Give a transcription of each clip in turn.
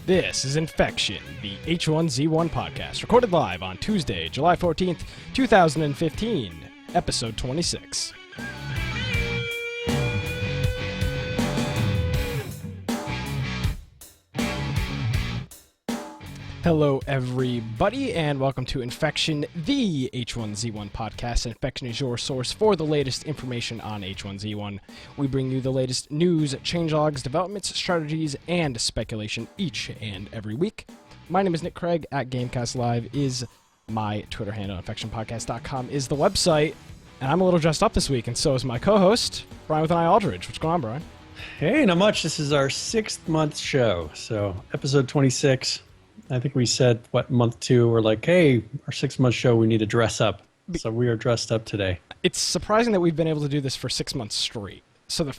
This is Infection, the H1Z1 podcast, recorded live on Tuesday, July 14th, 2015, episode 26. Hello, everybody, and welcome to Infection, the H1Z1 podcast. Infection is your source for the latest information on H1Z1. We bring you the latest news, changelogs, developments, strategies, and speculation each and every week. My name is Nick Craig. At Gamecast Live is my Twitter handle. InfectionPodcast.com is the website, and I'm a little dressed up this week, and so is my co-host, Brian with an I Aldridge. What's going on, Brian? Hey, not much. This is our 6th month show, so episode 26. I think we said, month 2, we're like, hey, our 6-month show, we need to dress up. So we are dressed up today. It's surprising that we've been able to do this for 6 months straight. So,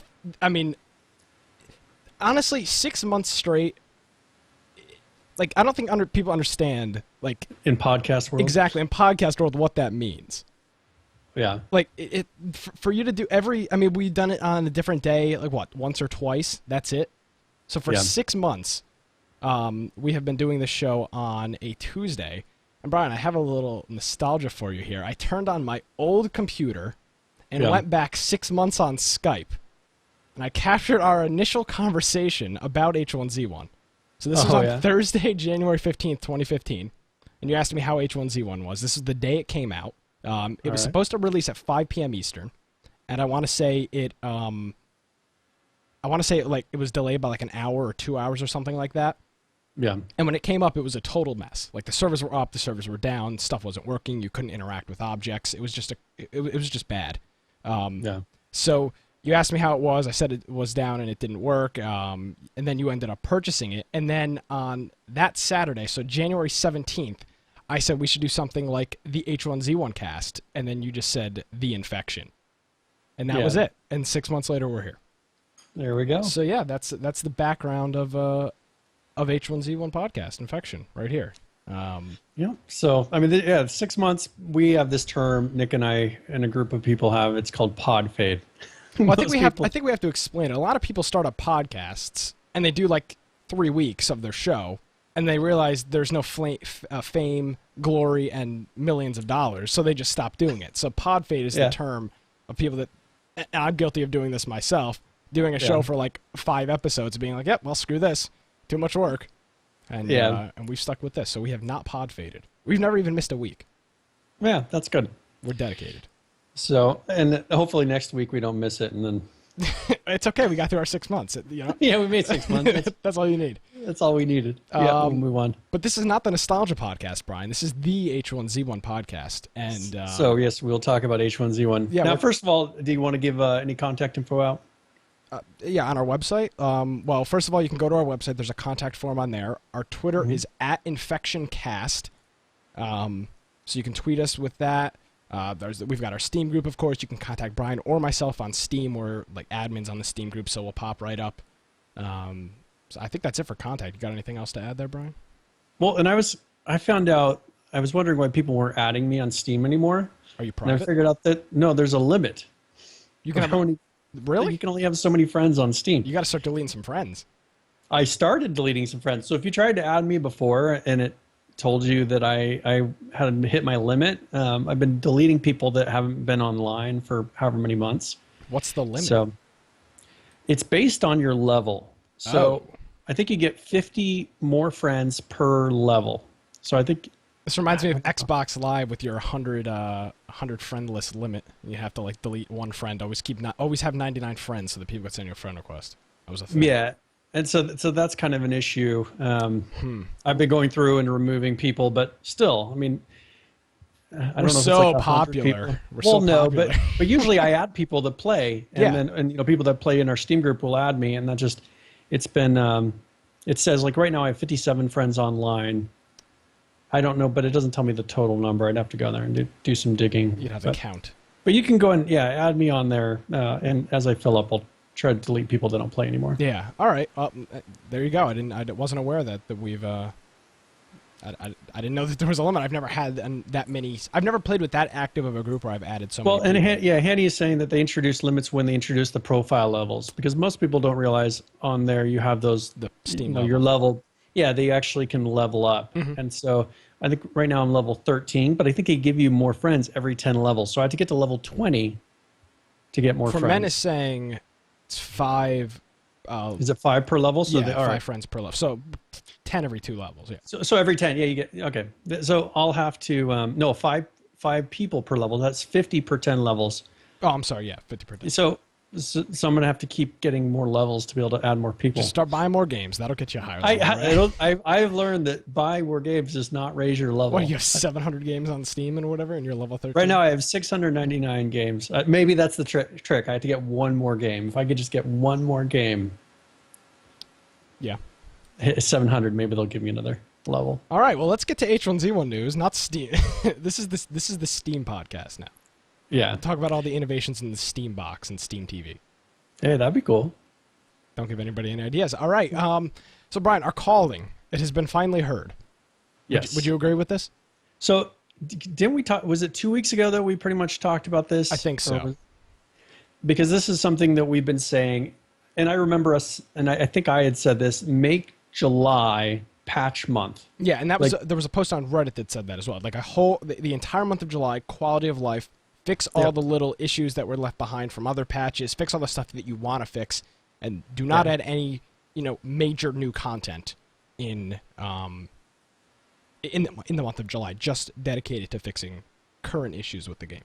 honestly, 6 months straight, I don't think people understand, in podcast world? Exactly, in podcast world, what that means. Yeah. For you to do we've done it on a different day, once or twice, that's it. So for 6 months... we have been doing this show on a Tuesday. And Brian, I have a little nostalgia for you here. I turned on my old computer and went back 6 months on Skype. And I captured our initial conversation about H1Z1. So this was on Thursday, January 15th, 2015. And you asked me how H1Z1 was. This is the day it came out. It was supposed to release at 5 p.m. Eastern. And I want to say it was delayed by an hour or 2 hours or something like that. Yeah. And when it came up, it was a total mess. The servers were up, the servers were down, stuff wasn't working, you couldn't interact with objects. It was just it was just bad. So you asked me how it was. I said it was down and it didn't work. And then you ended up purchasing it. And then on that Saturday, so January 17th, I said we should do something like the H1Z1 cast. And then you just said the Infection. And that was it. And 6 months later, we're here. There we go. So yeah, that's the background of H1Z1 podcast, Infection, right here. So 6 months. We have this term, Nick and I and a group of people have. It's called pod fade. Well, I think we have to explain it. A lot of people start up podcasts and they do 3 weeks of their show, and they realize there's no fame, glory, and millions of dollars, so they just stop doing it. So pod fade is the term of people that, and I'm guilty of doing this myself, doing a show for 5 episodes, being like, yep, well, screw this. Too much work. And and we've stuck with this. So we have not pod faded. We've never even missed a week. Yeah, that's good. We're dedicated. So, and hopefully next week we don't miss it, and then... It's okay. We got through our 6 months. Yeah, we made 6 months. That's all you need. That's all we needed. We'll move on. But this is not the nostalgia podcast, Brian. This is the H1Z1 podcast. And so, yes, we'll talk about H1Z1. Yeah, now, first of all, do you want to give any contact info out? On our website. Well, first of all, you can go to our website. There's a contact form on there. Our Twitter is @InfectionCast. So you can tweet us with that. We've got our Steam group, of course. You can contact Brian or myself on Steam. We're admins on the Steam group, so we'll pop right up. So I think that's it for contact. You got anything else to add there, Brian? Well, and I found out, I was wondering why people weren't adding me on Steam anymore. Are you private? And I figured out that, no, there's a limit. You can have... Really? You can only have so many friends on Steam. You got to start deleting some friends. I started deleting some friends. So if you tried to add me before and it told you that I had hit my limit, I've been deleting people that haven't been online for however many months. What's the limit? So it's based on your level. So I think you get 50 more friends per level. So I think... This reminds me of Xbox Live with your 100 friend list limit. You have to delete one friend. Always have 99 friends so that people can send you a friend request. That was a thing. Yeah, and so that's kind of an issue. I've been going through and removing people, but still, I don't know. We're so popular. But usually I add people that play, and people that play in our Steam group will add me, and it's been it says right now I have 57 friends online. I don't know, but it doesn't tell me the total number. I'd have to go there and do some digging. You'd have to count. But you can go and add me on there, and as I fill up, I'll try to delete people that don't play anymore. Yeah. All right. Well, there you go. I wasn't aware that we've. I didn't know that there was a limit. I've never had that many. I've never played with that active of a group where I've added so many. Well, and Handy is saying that they introduced limits when they introduced the profile levels, because most people don't realize on there you have those the Steam your level. Yeah, they actually can level up. And so I think right now I'm level 13, but I think they give you more friends every 10 levels. So I have to get to level 20 to get more For friends. men is saying it's 5. Is it 5 per level? So yeah, 5 right. friends per level. So 10 every 2 levels. Yeah. So every 10, yeah, you get, okay. So I'll have to, no, five people per level. That's 50 per 10 levels. Oh, I'm sorry. Yeah, 50 per 10. So I'm going to have to keep getting more levels to be able to add more people. Just start buying more games. That'll get you higher level, right? I've learned that buy more games does not raise your level. What, you have 700 games on Steam and whatever, and you're level 13? Right now I have 699 games. Maybe that's the trick. I have to get one more game. If I could just get one more game, yeah, hit 700, maybe they'll give me another level. All right, well, let's get to H1Z1 news, not Steam. This is the Steam podcast now. Yeah. We'll talk about all the innovations in the Steam box and Steam TV. Hey, that'd be cool. Don't give anybody any ideas. All right. So, Brian, our calling, it has been finally heard. Yes. Would you agree with this? So, didn't we talk? Was it 2 weeks ago that we pretty much talked about this? I think so. Because this is something that we've been saying, and I remember us, and I think I had said this, make July patch month. Yeah, and that was there was a post on Reddit that said that as well. Like the entire month of July, quality of life, fix all the little issues that were left behind from other patches, fix all the stuff that you want to fix, and do not add any, major new content in the month of July. Just dedicated to fixing current issues with the game.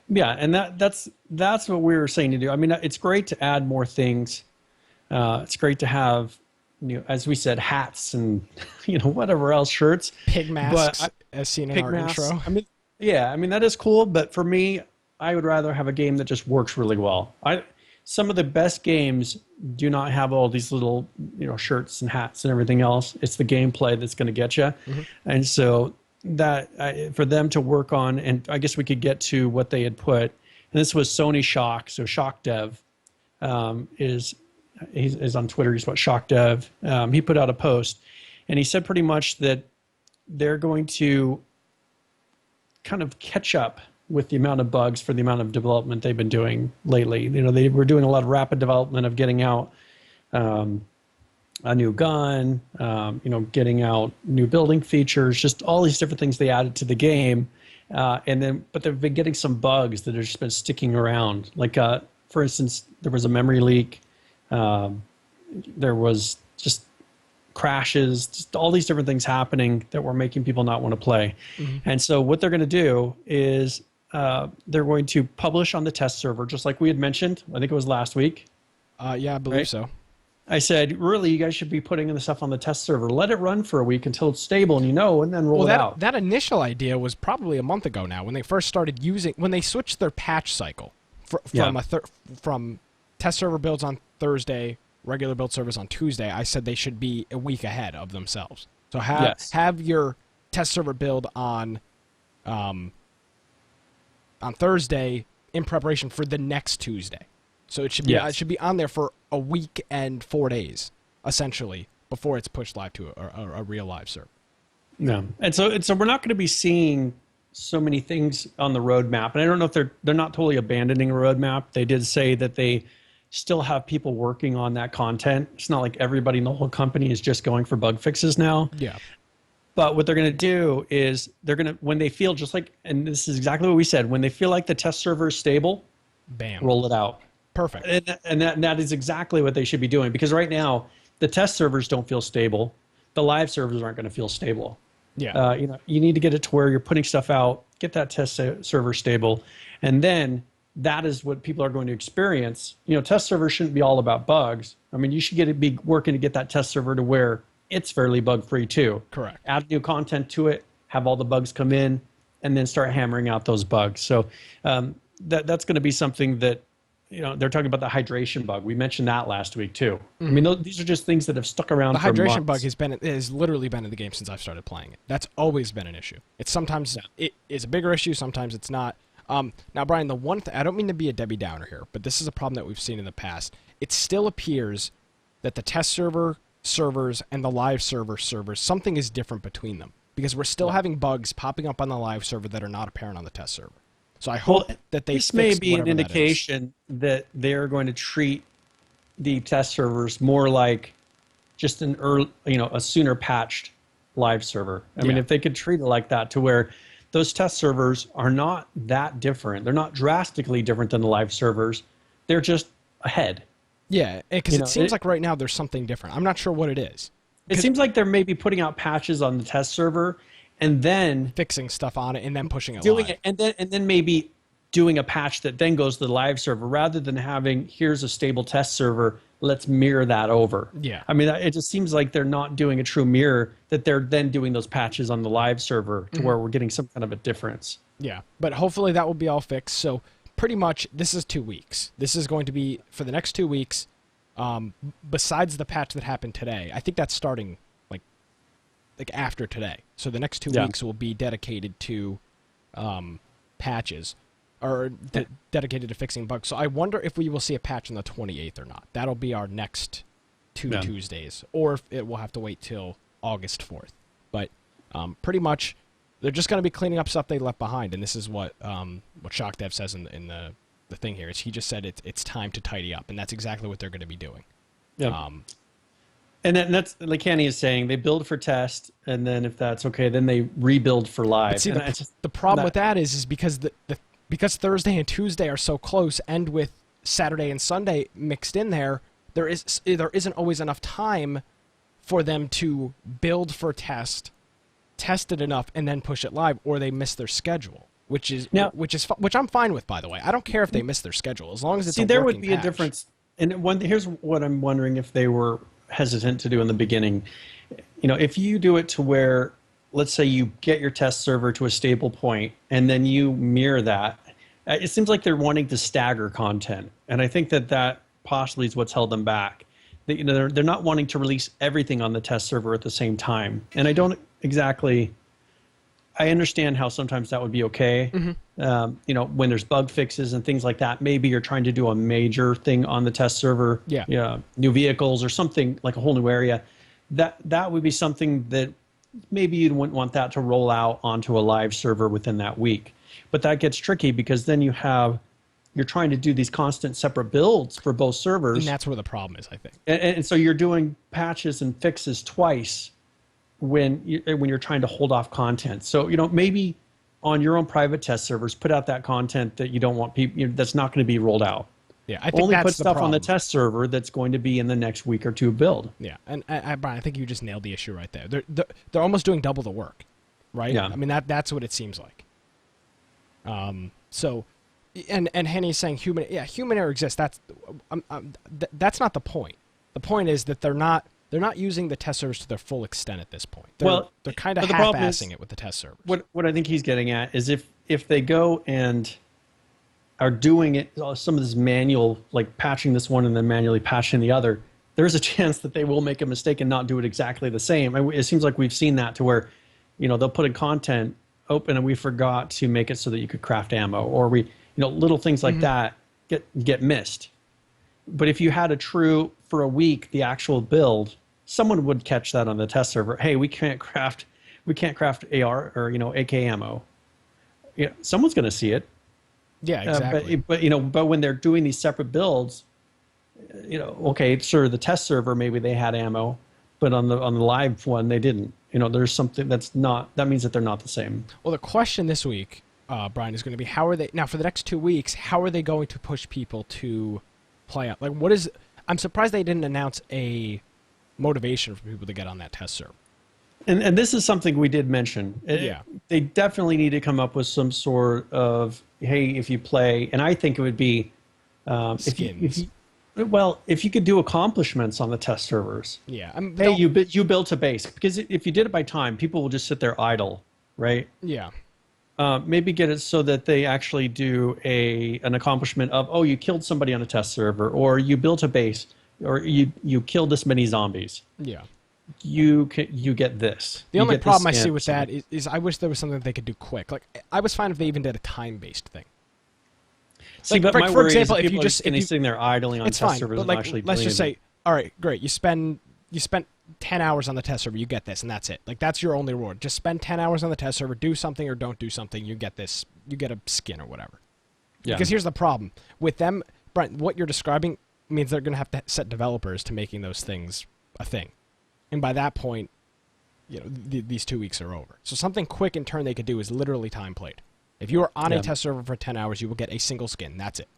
Yeah, and that's what we were saying to do. I mean, it's great to add more things. It's great to have, as we said, hats and whatever else, shirts, pig masks, as seen in our intro. I mean that is cool, but for me, I would rather have a game that just works really well. Some of the best games do not have all these little shirts and hats and everything else. It's the gameplay that's going to get you, and so that for them to work on, and I guess we could get to what they had put. And this was Sony Shock, so Shock Dev is on Twitter. He's Shock Dev. He put out a post, and he said pretty much that they're going to kind of catch up with the amount of bugs for the amount of development they've been doing lately. They were doing a lot of rapid development of getting out a new gun, getting out new building features, just all these different things they added to the game. But they've been getting some bugs that have just been sticking around. Like, for instance, there was a memory leak. There was just crashes, just all these different things happening that were making people not want to play. And so what they're going to do is they're going to publish on the test server, just like we had mentioned. I think it was last week. Yeah, I believe so. I said, really, you guys should be putting the stuff on the test server. Let it run for a week until it's stable, and and then roll it out. That initial idea was probably a month ago now, when they first started when they switched their patch cycle from test server builds on Thursday, regular build servers on Tuesday. I said they should be a week ahead of themselves. So have your test server build on Thursday in preparation for the next Tuesday. So it should be it should be on there for a week and 4 days, essentially, before it's pushed live to a real live server. Yeah, and so we're not going to be seeing so many things on the roadmap. And I don't know if they're not totally abandoning a roadmap. They did say that they still have people working on that content. It's not like everybody in the whole company is just going for bug fixes now. Yeah. But what they're going to do is when they feel just like, and this is exactly what we said, when they feel like the test server is stable, bam, roll it out. Perfect. And that is exactly what they should be doing, because right now the test servers don't feel stable. The live servers aren't going to feel stable. Yeah. You need to get it to where you're putting stuff out, get that test server stable, and then that is what people are going to experience. Test servers shouldn't be all about bugs. I mean, you should be working to get that test server to where it's fairly bug-free too. Correct. Add new content to it, have all the bugs come in, and then start hammering out those bugs. So that's going to be something that, they're talking about the hydration bug. We mentioned that last week too. I mean, these are just things that have stuck around for months. The hydration bug has literally been in the game since I've started playing it. That's always been an issue. It's sometimes it is a bigger issue, sometimes it's not. Now, Brian, the one thing, I don't mean to be a Debbie Downer here, but this is a problem that we've seen in the past. It still appears that the test servers and the live servers, something is different between them, because we're still having bugs popping up on the live server that are not apparent on the test server. So I hope that they this may be an indication that they're going to treat the test servers more like just an early, a sooner patched live server. I mean, if they could treat it like that, to where those test servers are not that different. They're not drastically different than the live servers. They're just ahead. Yeah, because it seems like right now there's something different. I'm not sure what it is. It seems like they're maybe putting out patches on the test server and then fixing stuff on it and then pushing it doing live. it, and then maybe doing a patch that then goes to the live server, rather than having, here's a stable test server, let's mirror that over. Yeah. I mean, it just seems like they're not doing a true mirror, that they're then doing those patches on the live server to where we're getting some kind of a difference. Yeah, but hopefully that will be all fixed. So pretty much this is 2 weeks. This is going to be for the next 2 weeks. Besides the patch that happened today, I think that's starting like after today. So the next 2 weeks will be dedicated to patches, or dedicated to fixing bugs. So I wonder if we will see a patch on the 28th or not. That'll be our next 2 Tuesdays, or if it will have to wait till August 4th. But pretty much they're just going to be cleaning up stuff they left behind, and this is what ShockDev says in the thing here. Is he just said it's time to tidy up, and that's exactly what they're going to be doing. Yeah. And that's, like Kenny is saying, they build for test, and then if that's okay, then they rebuild for live. But see, the problem with that is because because Thursday and Tuesday are so close, and with Saturday and Sunday mixed in there isn't always enough time for them to build for test it enough, and then push it live, or they miss their schedule. Which I'm fine with, by the way. I don't care if they miss their schedule, as long as it's a working there would be patch. a difference. And here's what I'm wondering if they were hesitant to do in the beginning. If you do it to where, let's say you get your test server to a stable point, and then you mirror that, it seems like they're wanting to stagger content. And I think that possibly is what's held them back. They're not wanting to release everything on the test server at the same time. And I don't exactly... I understand how sometimes that would be okay. When there's bug fixes and things like that, maybe you're trying to do a major thing on the test server, new vehicles or something, like a whole new area. That would be something that maybe you wouldn't want that to roll out onto a live server within that week. But that gets tricky, because then you're trying to do these constant separate builds for both servers. And that's where the problem is, I think. And so you're doing patches and fixes twice when you're trying to hold off content. So, maybe on your own private test servers, put out that content that you don't want people, that's not going to be rolled out. Yeah, I think only that's put stuff on the test server that's going to be in the next week or two build. Yeah, and Brian, I think you just nailed the issue right there. They're almost doing double the work, right? Yeah. I mean, that's what it seems like. So, and Henny's saying human error exists. That's not the point. The point is that they're not using the test servers to their full extent at this point. They're kind of half-assing it with the test servers. What I think he's getting at is if they go and are doing it, some of this manual, like patching this one and then manually patching the other, there's a chance that they will make a mistake and not do it exactly the same. It seems like we've seen that, to where, they'll put in content open and we forgot to make it so that you could craft ammo, or little things like that get missed. But if you had for a week, the actual build, someone would catch that on the test server. Hey, we can't craft AR or AK ammo. Someone's going to see it. Yeah, exactly. But when they're doing these separate builds, okay, sure, the test server maybe they had ammo, but on the live one they didn't. There's something that means that they're not the same. Well, the question this week, Brian, is going to be how are they now for the next 2 weeks? How are they going to push people to play out? Like, what is? I'm surprised they didn't announce a motivation for people to get on that test server. And this is something we did mention. They definitely need to come up with some sort of, hey, if you play, and I think it would be skins. If you could do accomplishments on the test servers. Yeah. Hey, you built a base, because if you did it by time, people will just sit there idle, right? Yeah. Maybe get it so that they actually do an accomplishment of, oh, you killed somebody on a test server, or you built a base, or you killed this many zombies. Yeah. You get this. The only problem I see with that is I wish there was something they could do quick. Like, I was fine if they even did a time-based thing. See, but my worry is if you just sitting there idling on test servers, but let's just say, all right, great, you spent 10 hours on the test server, you get this, and that's it. Like, that's your only reward. Just spend 10 hours on the test server, do something or don't do something, you get this, you get a skin or whatever. Yeah. Because here's the problem with them, Brent. What you're describing means they're going to have to set developers to making those things a thing. And by that point, these 2 weeks are over. So something quick in turn they could do is literally time played. If you are on a test server for 10 hours, you will get a single skin. That's it.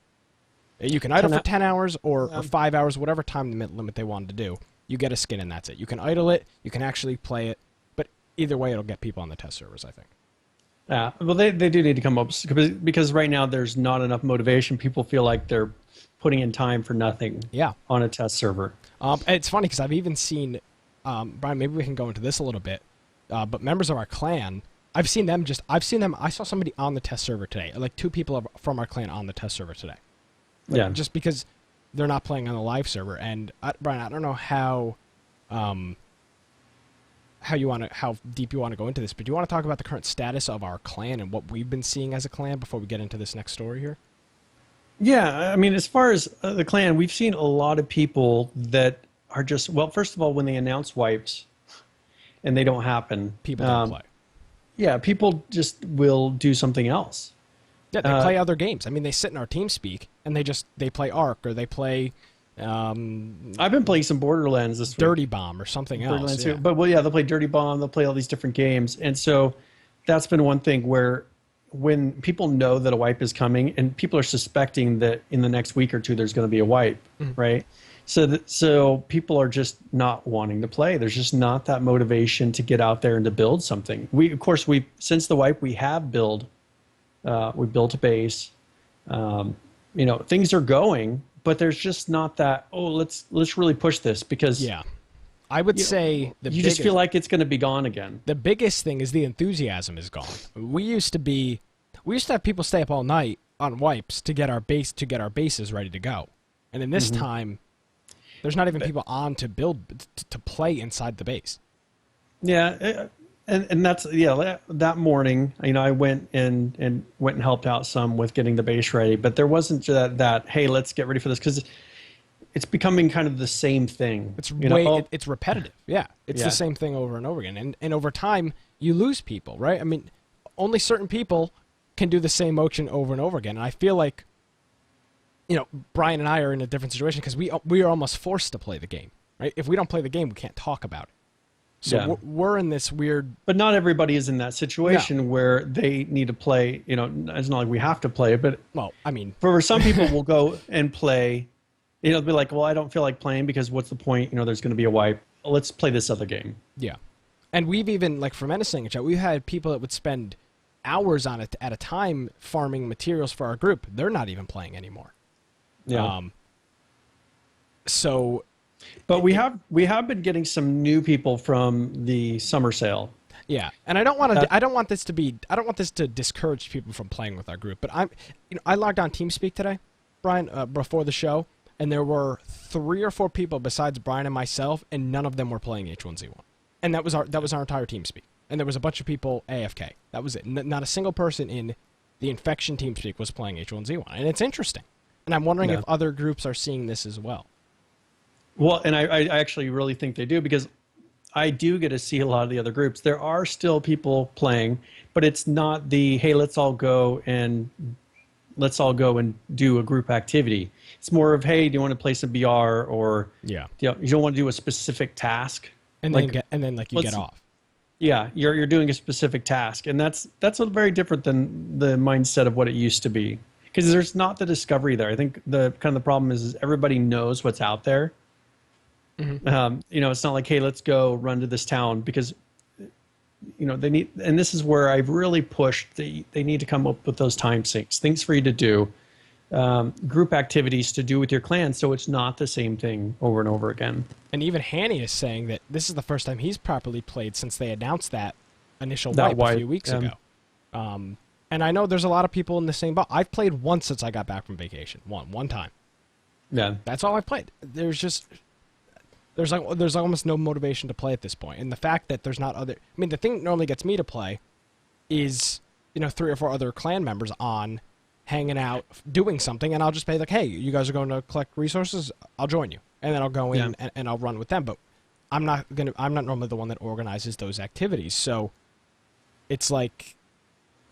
You can idle for 10 hours or 5 hours, whatever time limit they wanted to do. You get a skin and that's it. You can idle it. You can actually play it. But either way, it'll get people on the test servers, I think. Yeah, well, they do need to come up, because right now there's not enough motivation. People feel like they're putting in time for nothing on a test server. It's funny because I've even seen, Brian, maybe we can go into this a little bit, but members of our clan, I saw somebody on the test server today, like 2 people from our clan on the test server today. Just because they're not playing on the live server. And Brian, I don't know how deep you want to go into this, but do you want to talk about the current status of our clan and what we've been seeing as a clan before we get into this next story here? Yeah, I mean, as far as the clan, we've seen a lot of people that are just, well, first of all, when they announce wipes and they don't happen, people don't play. Yeah, people just will do something else. Yeah, they play other games. I mean, they sit in our TeamSpeak and they play Ark, or they play. I've been playing some Borderlands this week. Dirty Bomb or something else. Yeah. But they'll play Dirty Bomb. They'll play all these different games, and so that's been one thing where when people know that a wipe is coming, and people are suspecting that in the next week or 2 there's going to be a wipe, right? So people are just not wanting to play. There's just not that motivation to get out there and to build something. Since the wipe, we have built a base. Things are going, but there's just not that, let's really push this, because I would say you just feel like it's going to be gone again. The biggest thing is the enthusiasm is gone. We used to have people stay up all night on wipes to get our bases ready to go. And in this time, there's not even people on to build to play inside the base. Yeah, and that's that morning, I went and helped out some with getting the base ready, but there wasn't that hey, let's get ready for this, because it's becoming kind of the same thing. It's it's repetitive. Yeah, it's the same thing over and over again, and over time you lose people, right? I mean, only certain people can do the same motion over and over again, and I feel like Brian and I are in a different situation because we are almost forced to play the game, right? If we don't play the game, we can't talk about it. So we're in this weird... But not everybody is in that situation where they need to play, it's not like we have to play, but... Well, I mean... For some people will go and play, be like, well, I don't feel like playing because what's the point? There's going to be a wipe. Let's play this other game. Yeah. And we've even, like for Menacing Chat, we've had people that would spend hours on it at a time farming materials for our group. They're not even playing anymore. Yeah. But we have been getting some new people from the summer sale. Yeah, and I don't want this to discourage people from playing with our group. But I logged on TeamSpeak today, Brian, before the show, and there were 3 or 4 people besides Brian and myself, and none of them were playing H1Z1, and that was our entire TeamSpeak. And there was a bunch of people AFK. That was it. Not a single person in the Infection TeamSpeak was playing H1Z1, and it's interesting. And I'm wondering if other groups are seeing this as well. Well, and I actually really think they do, because I do get to see a lot of the other groups. There are still people playing, but it's not the, hey, let's all go and do a group activity. It's more of, hey, do you want to play some BR, or you don't want to do a specific task, and then you get off. Yeah, you're doing a specific task, and that's very different than the mindset of what it used to be, because there's not the discovery there. I think the problem is everybody knows what's out there. Mm-hmm. It's not like, hey, let's go run to this town, because they need, and this is where I've really pushed, they need to come up with those time sinks, things for you to do, group activities to do with your clan, so it's not the same thing over and over again. And even Hanny is saying that this is the first time he's properly played since they announced that initial wipe a few weeks ago. And I know there's a lot of people in the same boat. I've played once since I got back from vacation. One time. Yeah. That's all I've played. There's almost no motivation to play at this point. And the fact that there's not other... I mean, the thing that normally gets me to play is, 3 or 4 other clan members on, hanging out, doing something, and I'll just be like, hey, you guys are going to collect resources? I'll join you. And then I'll go in and I'll run with them. But I'm not normally the one that organizes those activities. So it's like,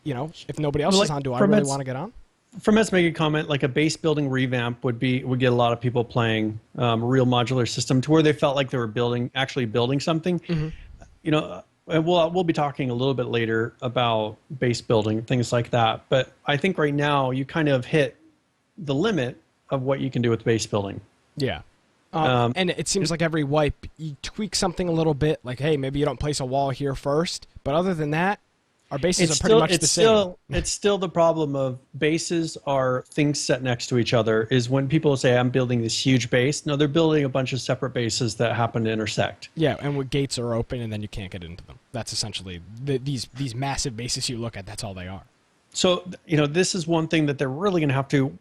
if nobody else is on, do I really want to get on? From us making a comment, like a base building revamp would get a lot of people playing a real modular system to where they felt like they were actually building something. Mm-hmm. You know, we'll be talking a little bit later about base building, things like that. But I think right now you kind of hit the limit of what you can do with base building. Yeah. And it seems like every wipe, you tweak something a little bit, like, hey, maybe you don't place a wall here first. But other than that, our bases are pretty much the same. It's still the problem of bases are things set next to each other, is when people say, I'm building this huge base. No, they're building a bunch of separate bases that happen to intersect. Yeah, and when gates are open and then you can't get into them. That's essentially, these massive bases you look at, that's all they are. So, you know, this is one thing that they're really going to have to,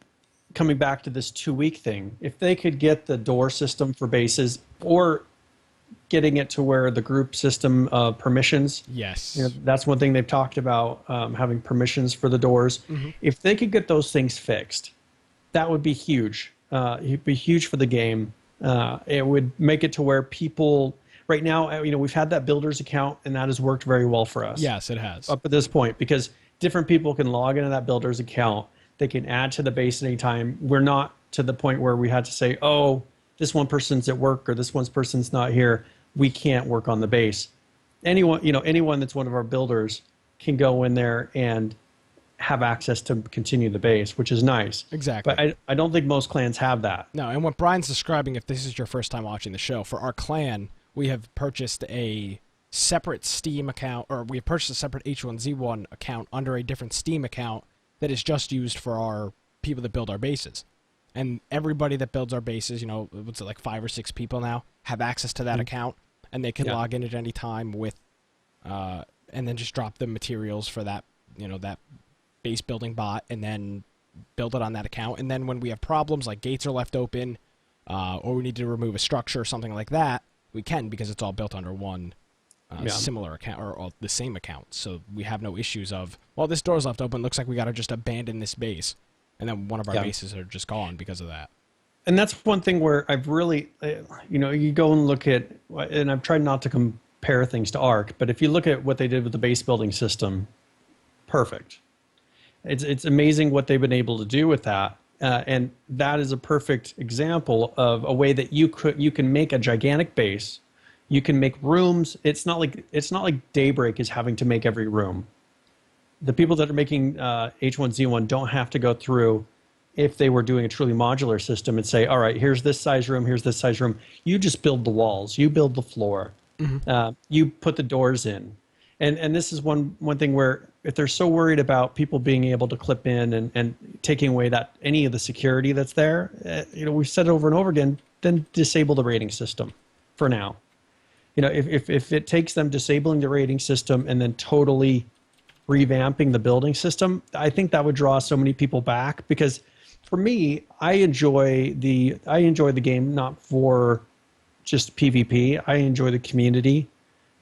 coming back to this 2-week thing, if they could get the door system for bases or getting it to where the group system permissions. Yes. You know, that's one thing they've talked about, having permissions for the doors. Mm-hmm. If they could get those things fixed, that would be huge. It'd be huge for the game. It would make it to where people, right now, you know, we've had that builder's account and that has worked very well for us. Yes, it has. Up at this point, because different people can log into that builder's account. They can add to the base at any time. We're not to the point where we had to say, oh, this one person's at work or this one person's not here. We can't work on the base. Anyone that's one of our builders can go in there and have access to continue the base, which is nice. Exactly. But I don't think most clans have that. No, and what Brian's describing, if this is your first time watching the show, for our clan, we have purchased a separate Steam account, or we have purchased a separate H1Z1 account under a different Steam account that is just used for our people that build our bases. And everybody that builds our bases, you know, what's it, like 5 or 6 people now, have access to that account, and they can log in at any time with, and then just drop the materials for that, you know, that base building bot, and then build it on that account. And then when we have problems, like gates are left open, or we need to remove a structure or something like that, we can, because it's all built under one similar account, or the same account. So we have no issues of, well, this door's left open, looks like we got to just abandon this base. And then one of our bases are just gone because of that. And that's one thing where I've really, you know, you go and look at, and I've tried not to compare things to Arc, but if you look at what they did with the base building system, perfect. It's amazing what they've been able to do with that. And that is a perfect example of a way that you can make a gigantic base. You can make rooms. It's not like Daybreak is having to make every room. The people that are making H1Z1 don't have to go through, if they were doing a truly modular system, and say, all right, here's this size room, here's this size room. You just build the walls, you build the floor, you put the doors in. And this is one thing where if they're so worried about people being able to clip in and taking away that any of the security that's there, you know, we've said it over and over again, then disable the rating system for now. You know, if it takes them disabling the rating system and then totally revamping the building system, I think that would draw so many people back, because for me, I enjoy the game not for just PvP. I enjoy the community.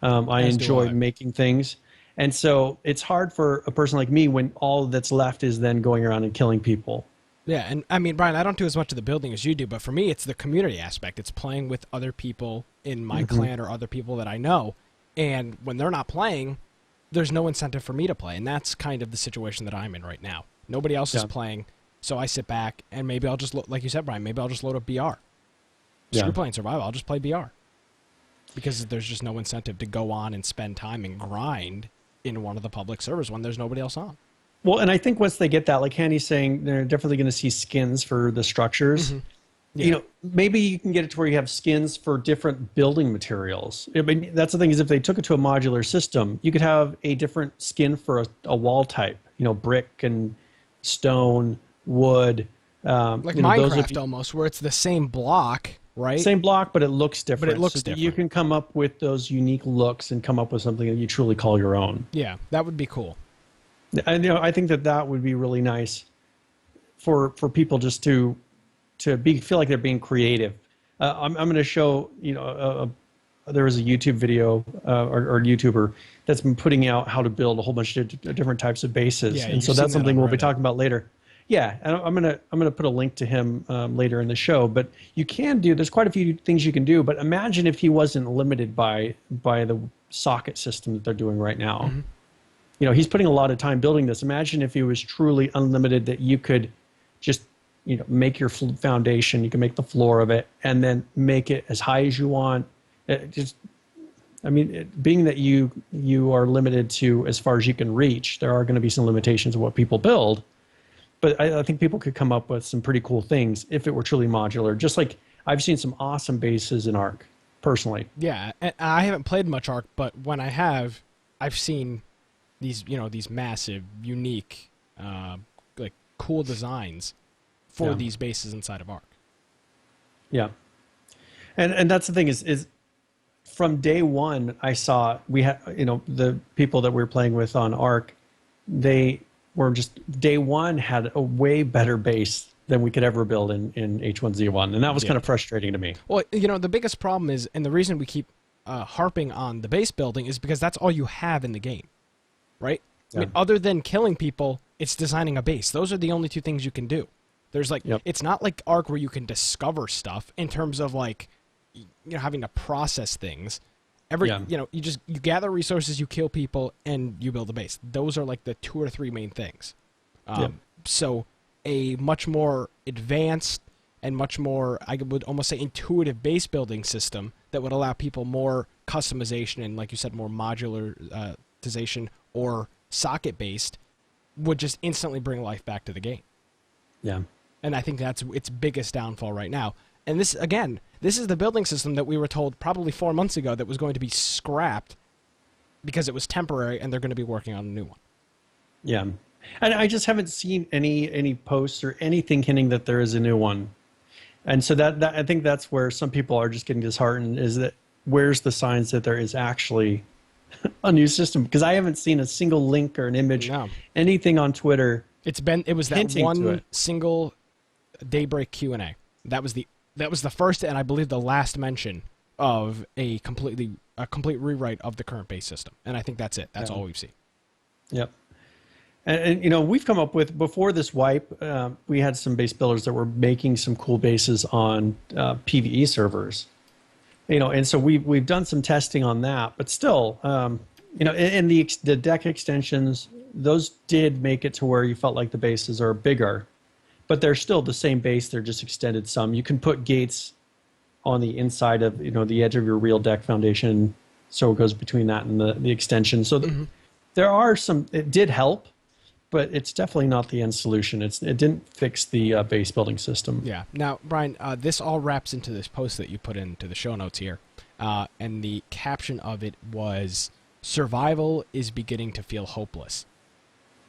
I enjoy making things. And so it's hard for a person like me when all that's left is then going around and killing people. Yeah, and I mean, Brian, I don't do as much of the building as you do, but for me, it's the community aspect. It's playing with other people in my clan or other people that I know. And when they're not playing, there's no incentive for me to play. And that's kind of the situation that I'm in right now. Nobody else is playing, so I sit back and maybe I'll just, like you said, Brian, maybe I'll just load up BR. Screw playing survival, I'll just play BR. Because there's just no incentive to go on and spend time and grind in one of the public servers when there's nobody else on. Well, and I think once they get that, like Handy's saying, they're definitely going to see skins for the structures. Yeah. You know, maybe you can get it to where you have skins for different building materials. I mean, that's the thing, is if they took it to a modular system, you could have a different skin for a wall type, you know, brick and stone, wood. Like Minecraft almost, where it's the same block, right? Same block, but it looks different. But it looks different. You can come up with those unique looks and come up with something that you truly call your own. Yeah, that would be cool. And you know, I think that would be really nice for people just to feel like they're being creative. I'm going to show, you know, there was a YouTube video or YouTuber that's been putting out how to build a whole bunch of different types of bases, yeah, and so that's something we'll be talking about later. Yeah, and I'm gonna put a link to him later in the show. But you can do, there's quite a few things you can do. But imagine if he wasn't limited by the socket system that they're doing right now. he's putting a lot of time building this. Imagine if it was truly unlimited, that you could just, make your foundation, you can make the floor of it, and then make it as high as you want. Being that you are limited to as far as you can reach, there are going to be some limitations of what people build. But I think people could come up with some pretty cool things if it were truly modular. Just like I've seen some awesome bases in Ark, personally. Yeah, and I haven't played much Ark, but when I have, I've seen these, these massive, unique, like cool designs for these bases inside of Ark. Yeah, and that's the thing is from day one, I saw we had, the people that we were playing with on Ark, they were just day one had a way better base than we could ever build in H1Z1, and that was kind of frustrating to me. Well, the biggest problem is, and the reason we keep harping on the base building is because that's all you have in the game, right? Yeah. I mean, other than killing people, it's designing a base. Those are the only two things you can do. There's it's not like Ark where you can discover stuff in terms of like, having to process things. You gather resources, you kill people, and you build a base. Those are like the 2 or 3 main things. So a much more advanced and much more, I would almost say, intuitive base building system that would allow people more customization and, like you said, more modularization or socket-based would just instantly bring life back to the game. Yeah. And I think that's its biggest downfall right now. And this, again, this is the building system that we were told probably 4 months ago that was going to be scrapped because it was temporary and they're going to be working on a new one. Yeah. And I just haven't seen any posts or anything hinting that there is a new one. And so that I think that's where some people are just getting disheartened, is that where's the signs that there is actually a new system? Because I haven't seen a single link or an image, anything on Twitter. It was that one single Daybreak Q&A. That was the first and I believe the last mention of a complete rewrite of the current base system. And I think that's it. That's all we've seen. Yep. And we've come up with, before this wipe, we had some base builders that were making some cool bases on PvE servers. And so we've done some testing on that, but still, and the deck extensions, those did make it to where you felt like the bases are bigger, but they're still the same base. They're just extended some. You can put gates on the inside of, the edge of your real deck foundation, so it goes between that and the extension. So there are some, it did help, but it's definitely not the end solution. It didn't fix the base building system. Yeah. Now, Brian, this all wraps into this post that you put into the show notes here. And the caption of it was, "Survival is beginning to feel hopeless."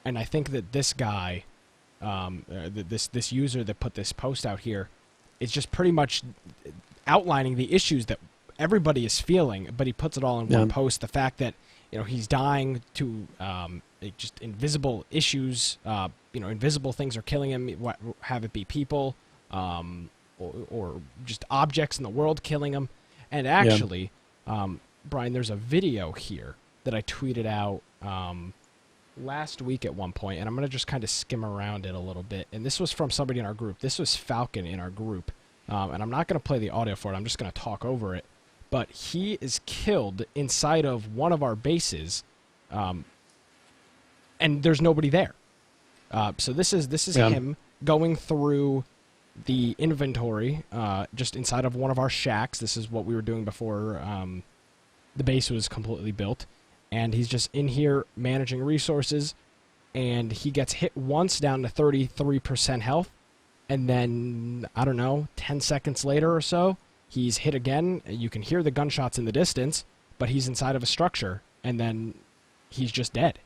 And I think that this guy, this user that put this post out here, is just pretty much outlining the issues that everybody is feeling, but he puts it all in one post. The fact that, he's dying to just invisible issues, invisible things are killing him, have it be people, or just objects in the world killing him. And actually, Brian, there's a video here that I tweeted out last week at one point, and I'm going to just kind of skim around it a little bit. And this was from somebody in our group. This was Falcon in our group. And I'm not going to play the audio for it. I'm just going to talk over it. But he is killed inside of one of our bases, and there's nobody there. So this is him going through the inventory just inside of one of our shacks. This is what we were doing before the base was completely built. And he's just in here managing resources, and he gets hit once down to 33% health. And then, I don't know, 10 seconds later or so, he's hit again. You can hear the gunshots in the distance, but he's inside of a structure, and then he's just dead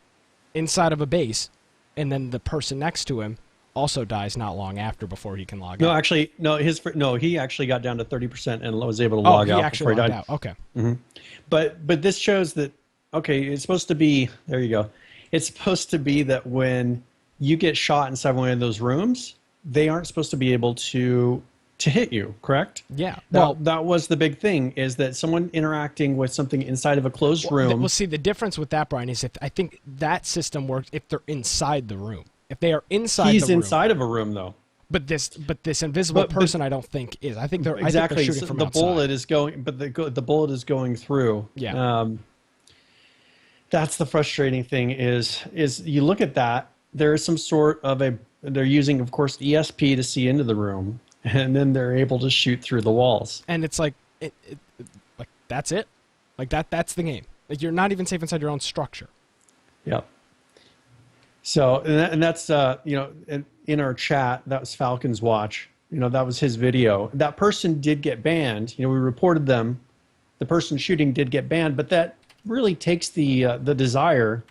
inside of a base. And then the person next to him also dies not long after before he can log out. He actually got down to 30% and was able to log out. He actually logged out. Okay. Mm-hmm. But this shows that, it's supposed to be, there you go. It's supposed to be that when you get shot inside one of those rooms, they aren't supposed to be able to hit you, correct? Yeah. Well, that was the big thing, is that someone interacting with something inside of a closed room. Well, see, the difference with that, Brian, is if I think that system works if they're inside the room. If they are inside the room. He's inside of a room, though. But this invisible person, I don't think is. I think they're exactly. I think they're shooting from the outside. bullet is going, but the bullet is going through. Yeah. That's the frustrating thing is you look at that, there is some sort of they're using, of course, ESP to see into the room, and then they're able to shoot through the walls. And it's like, like that's it? Like that's the game. Like you're not even safe inside your own structure. Yep. So, and that's, in our chat, that was Falcon's Watch. That was his video. That person did get banned. We reported them. The person shooting did get banned, but that really takes the desire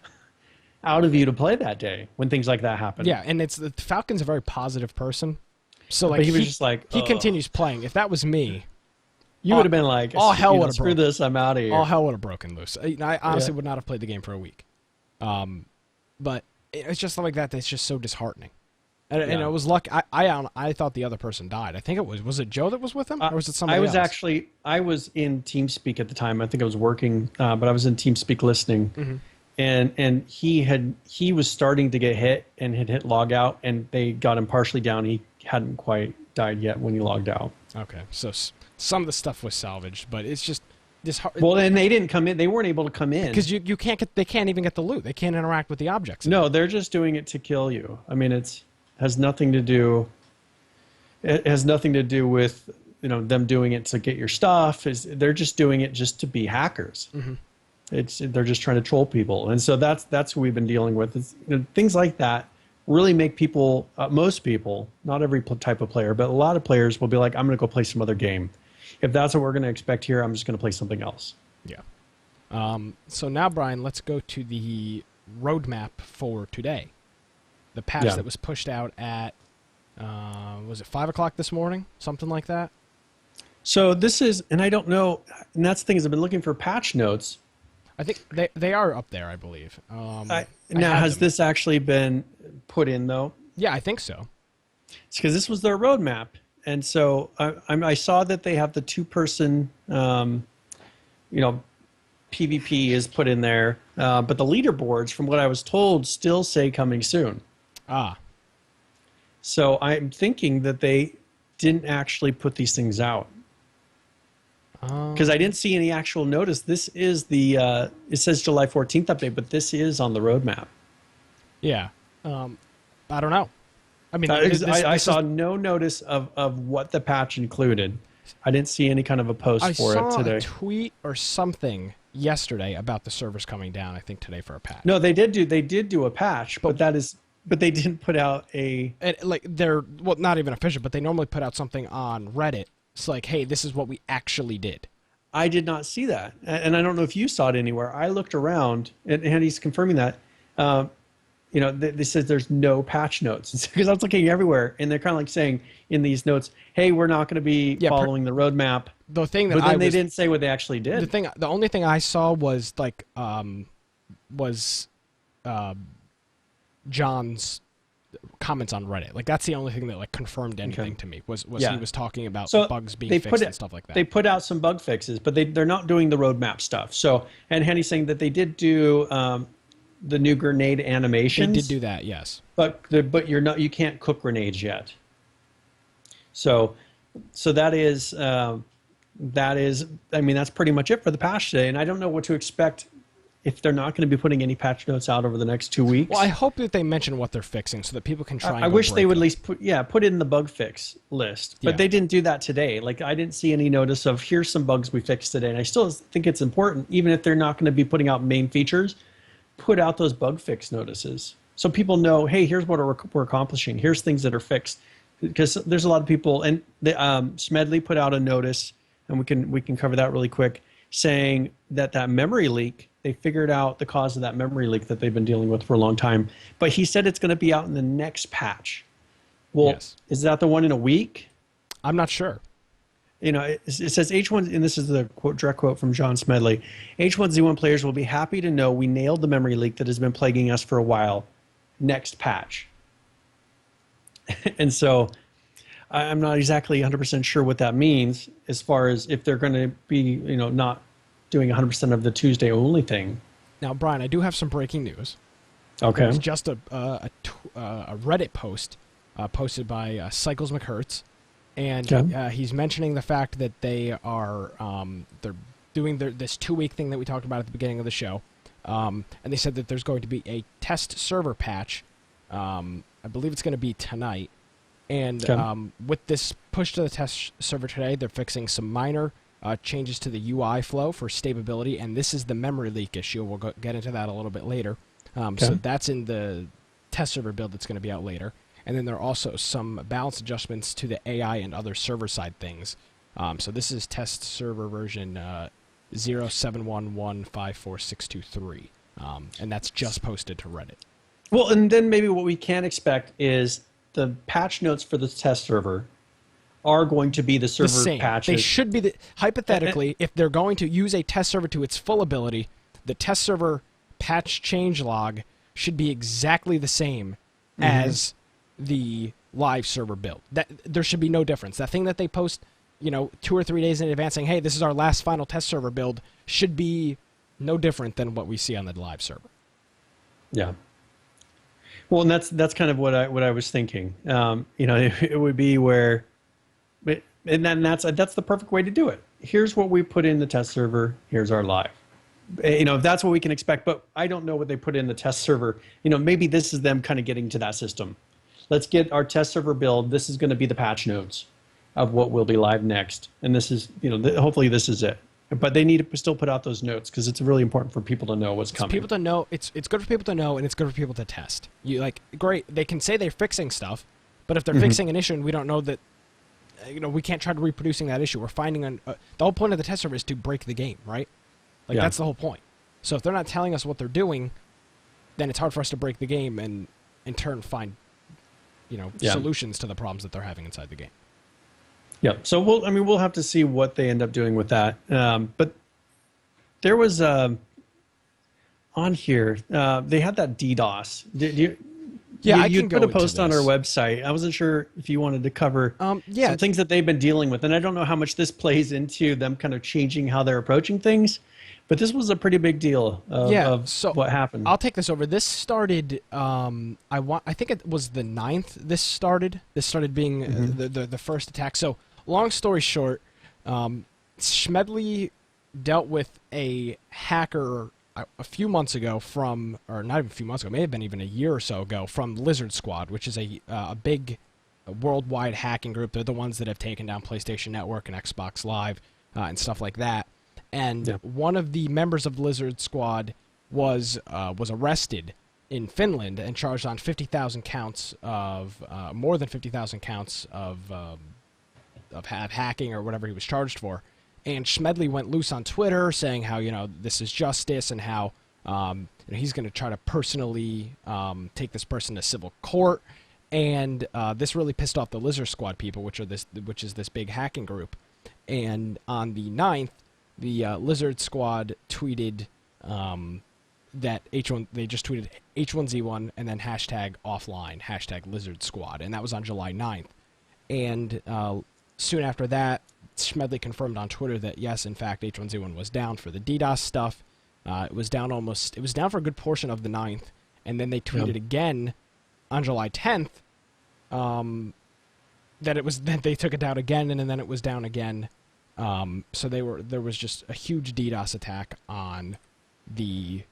out of you to play that day when things like that happen. Yeah, and Falcon's a very positive person. So like but he was just like, he continues playing. If that was me, you would have been like, all hell would have screw this, I'm out of here. All hell would have broken loose. I honestly would not have played the game for a week. But it's just like that. That's just so disheartening. And it was luck. I thought the other person died. I think it was it Joe that was with him, or was it somebody else? I was in TeamSpeak at the time. I think I was working, but I was in TeamSpeak listening, and he was starting to get hit and had hit log out, and they got him partially down. He hadn't quite died yet when he logged out. Okay, so some of the stuff was salvaged, but it's just well, and they didn't come in. They weren't able to come in because you can't get. They can't even get the loot. They can't interact with the objects. No, they're just doing it to kill you. I mean, has nothing to do. It has nothing to do with them doing it to get your stuff. They're just doing it just to be hackers. They're just trying to troll people, and so that's who we've been dealing with. Things like that really make people, most people, not every type of player, but a lot of players will be like, I'm going to go play some other game. If that's what we're going to expect here, I'm just going to play something else. Yeah. So now, Brian, let's go to the roadmap for today. The patch that was pushed out at, was it 5 o'clock this morning? Something like that? So this is, and I don't know, and that's the thing is I've been looking for patch notes. I think they are up there, I believe. Now, has this actually been put in, though? Yeah, I think so. It's because this was their roadmap. And so I saw that they have the two-person, PvP is put in there. But the leaderboards, from what I was told, still say coming soon. Ah. So I'm thinking that they didn't actually put these things out. Because I didn't see any actual notice. This is it says July 14th update, but this is on the roadmap. Yeah. I don't know. I mean, I saw no notice of what the patch included. I didn't see any kind of a post for it today. I saw a tweet or something yesterday about the servers coming down, I think today for a patch. No, they did do a patch, but they didn't put out not even official, but they normally put out something on Reddit. It's like, hey, this is what we actually did. I did not see that. And I don't know if you saw it anywhere. I looked around, and he's confirming that. They said there's no patch notes. Because I was looking everywhere, and they're kind of like saying in these notes, hey, we're not going to be following the roadmap. The thing that but then they didn't say what they actually did. The only thing I saw was John's comments on Reddit. Like that's the only thing that confirmed anything to me was he was talking about bugs being fixed and stuff like that. They put out some bug fixes, but they're not doing the roadmap stuff. So, and Henny's saying that they did do the new grenade animations. They did do that, yes. But you can't cook grenades yet. So that is I mean that's pretty much it for the patch today, and I don't know what to expect if they're not going to be putting any patch notes out over the next 2 weeks. Well, I hope that they mention what they're fixing so that people can try. I wish they would at least put it in the bug fix list, but they didn't do that today. Like I didn't see any notice of here's some bugs we fixed today, and I still think it's important, even if they're not going to be putting out main features, put out those bug fix notices so people know, hey, here's what we're accomplishing. Here's things that are fixed, because there's a lot of people, and Smedley put out a notice, and we can cover that really quick, saying that memory leak. They figured out the cause of that memory leak that they've been dealing with for a long time. But he said it's going to be out in the next patch. Well, Is that the one in a week? I'm not sure. It says H1, and this is the direct quote from John Smedley, H1Z1 players will be happy to know we nailed the memory leak that has been plaguing us for a while. Next patch. And so I'm not exactly 100% sure what that means as far as if they're going to be, not doing 100% of the Tuesday only thing. Now, Brian, I do have some breaking news. Okay. It's just a Reddit post posted by Cycles McHurts, and he's mentioning the fact that they are they're doing this 2-week thing that we talked about at the beginning of the show, And they said that there's going to be a test server patch. I believe it's going to be tonight. And with this push to the test server today, they're fixing some minor changes to the UI flow for stability, and this is the memory leak issue. We'll get into that a little bit later. So that's in the test server build that's going to be out later. And then there are also some balance adjustments to the AI and other server-side things. So this is test server version 071154623, and that's just posted to Reddit. Well, and then maybe what we can expect is the patch notes for the test server are going to be the server patches. They should be hypothetically, if they're going to use a test server to its full ability, the test server patch change log should be exactly the same as the live server build. There should be no difference. That thing that they post, 2 or 3 days in advance saying, "Hey, this is our last final test server build," should be no different than what we see on the live server. Yeah. Well, and that's kind of what I was thinking. It would be where, and then that's the perfect way to do it. Here's what we put in the test server. Here's our live. If that's what we can expect, but I don't know what they put in the test server. Maybe this is them kind of getting to that system. Let's get our test server build. This is going to be the patch notes of what will be live next, and this is, hopefully this is it. But they need to still put out those notes because it's really important for people to know what's coming. People to know. It's good for people to know, and it's good for people to test. Great. They can say they're fixing stuff, but if they're fixing an issue and we don't know that, we can't try to reproducing that issue. We're finding the whole point of the test server is to break the game, right? That's the whole point. So if they're not telling us what they're doing, then it's hard for us to break the game and in turn find, solutions to the problems that they're having inside the game. Yeah. So we'll have to see what they end up doing with that. But there was on here they had that DDoS. You put a post on our website. I wasn't sure if you wanted to cover some things that they've been dealing with, and I don't know how much this plays into them kind of changing how they're approaching things. But this was a pretty big deal of what happened. I'll take this over. This started, I think it was the 9th this started. This started being the first attack. So long story short, Schmedley dealt with a hacker a few months ago or not even a few months ago, may have been even a year or so ago, from Lizard Squad, which is a big worldwide hacking group. They're the ones that have taken down PlayStation Network and Xbox Live and stuff like that. And one of the members of Lizard Squad was arrested in Finland and charged on 50,000 counts of more than 50,000 counts of hacking or whatever he was charged for. And Schmedley went loose on Twitter saying how this is justice and how he's going to try to personally take this person to civil court. And this really pissed off the Lizard Squad people, which is this big hacking group. And on the 9th. The Lizard Squad tweeted that they just tweeted H1Z1 and then #offline, #Lizard Squad, and that was on July 9th. And soon after that, Schmedley confirmed on Twitter that yes, in fact, H1Z1 was down for the DDoS stuff. It was down for a good portion of the 9th, and then they tweeted again on July 10th that they took it down again, and then it was down again. So there was just a huge DDoS attack on the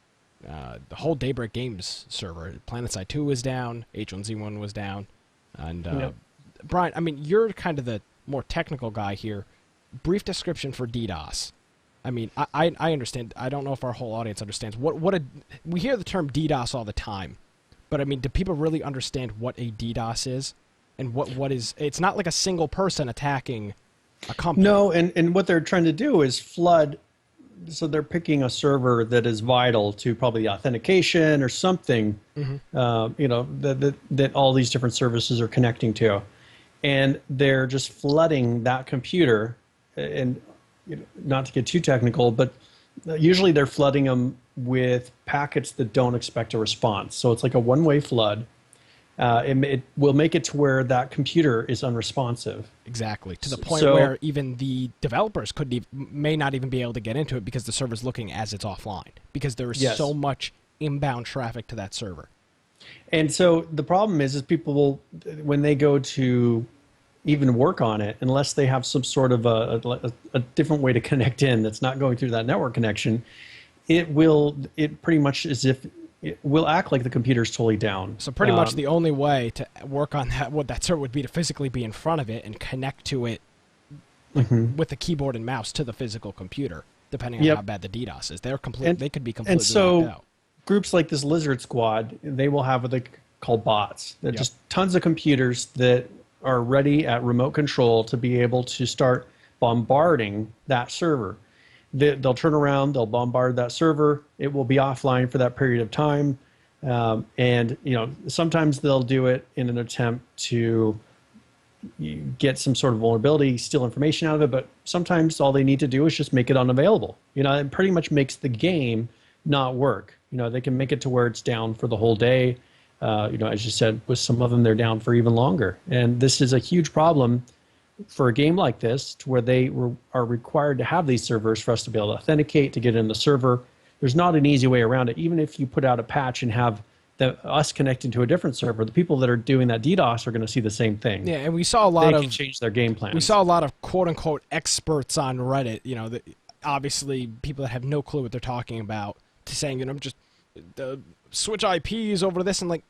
whole Daybreak Games server. PlanetSide 2 was down, H1Z1 was down, and Brian, you're kind of the more technical guy here. Brief description for DDoS. I understand. I don't know if our whole audience understands we hear the term DDoS all the time, but do people really understand what a DDoS is and what is? It's not like a single person attacking a company. No, and what they're trying to do is flood. So they're picking a server that is vital to probably authentication or something, that all these different services are connecting to, and they're just flooding that computer. And not to get too technical, but usually they're flooding them with packets that don't expect a response. So it's like a one-way flood. It will make it to where that computer is unresponsive. Exactly, to the point where even the developers may not even be able to get into it because the server's looking as it's offline, because there is so much inbound traffic to that server. And so the problem is people will, when they go to even work on it, unless they have some sort of a different way to connect in that's not going through that network connection, it pretty much as if it will act like the computer's totally down. So pretty much the only way to work on that, what that server would be to physically be in front of it and connect to it with the keyboard and mouse to the physical computer, depending on how bad the DDoS is. They could be completely knocked out. Groups like this Lizard Squad, they will have what they call bots. They're just tons of computers that are ready at remote control to be able to start bombarding that server. They'll turn around, they'll bombard that server. It will be offline for that period of time. And sometimes they'll do it in an attempt to get some sort of vulnerability, steal information out of it. But sometimes all they need to do is just make it unavailable. It pretty much makes the game not work. They can make it to where it's down for the whole day. As you said, with some of them, they're down for even longer. And this is a huge problem for a game like this, to where they are required to have these servers for us to be able to authenticate, to get in the server. There's not an easy way around it. Even if you put out a patch and have us connecting to a different server, the people that are doing that DDoS are going to see the same thing. Yeah, and we saw a lot they can change their game plans. We saw a lot of quote-unquote experts on Reddit, obviously people that have no clue what they're talking about, to saying, just switch IPs over to this, and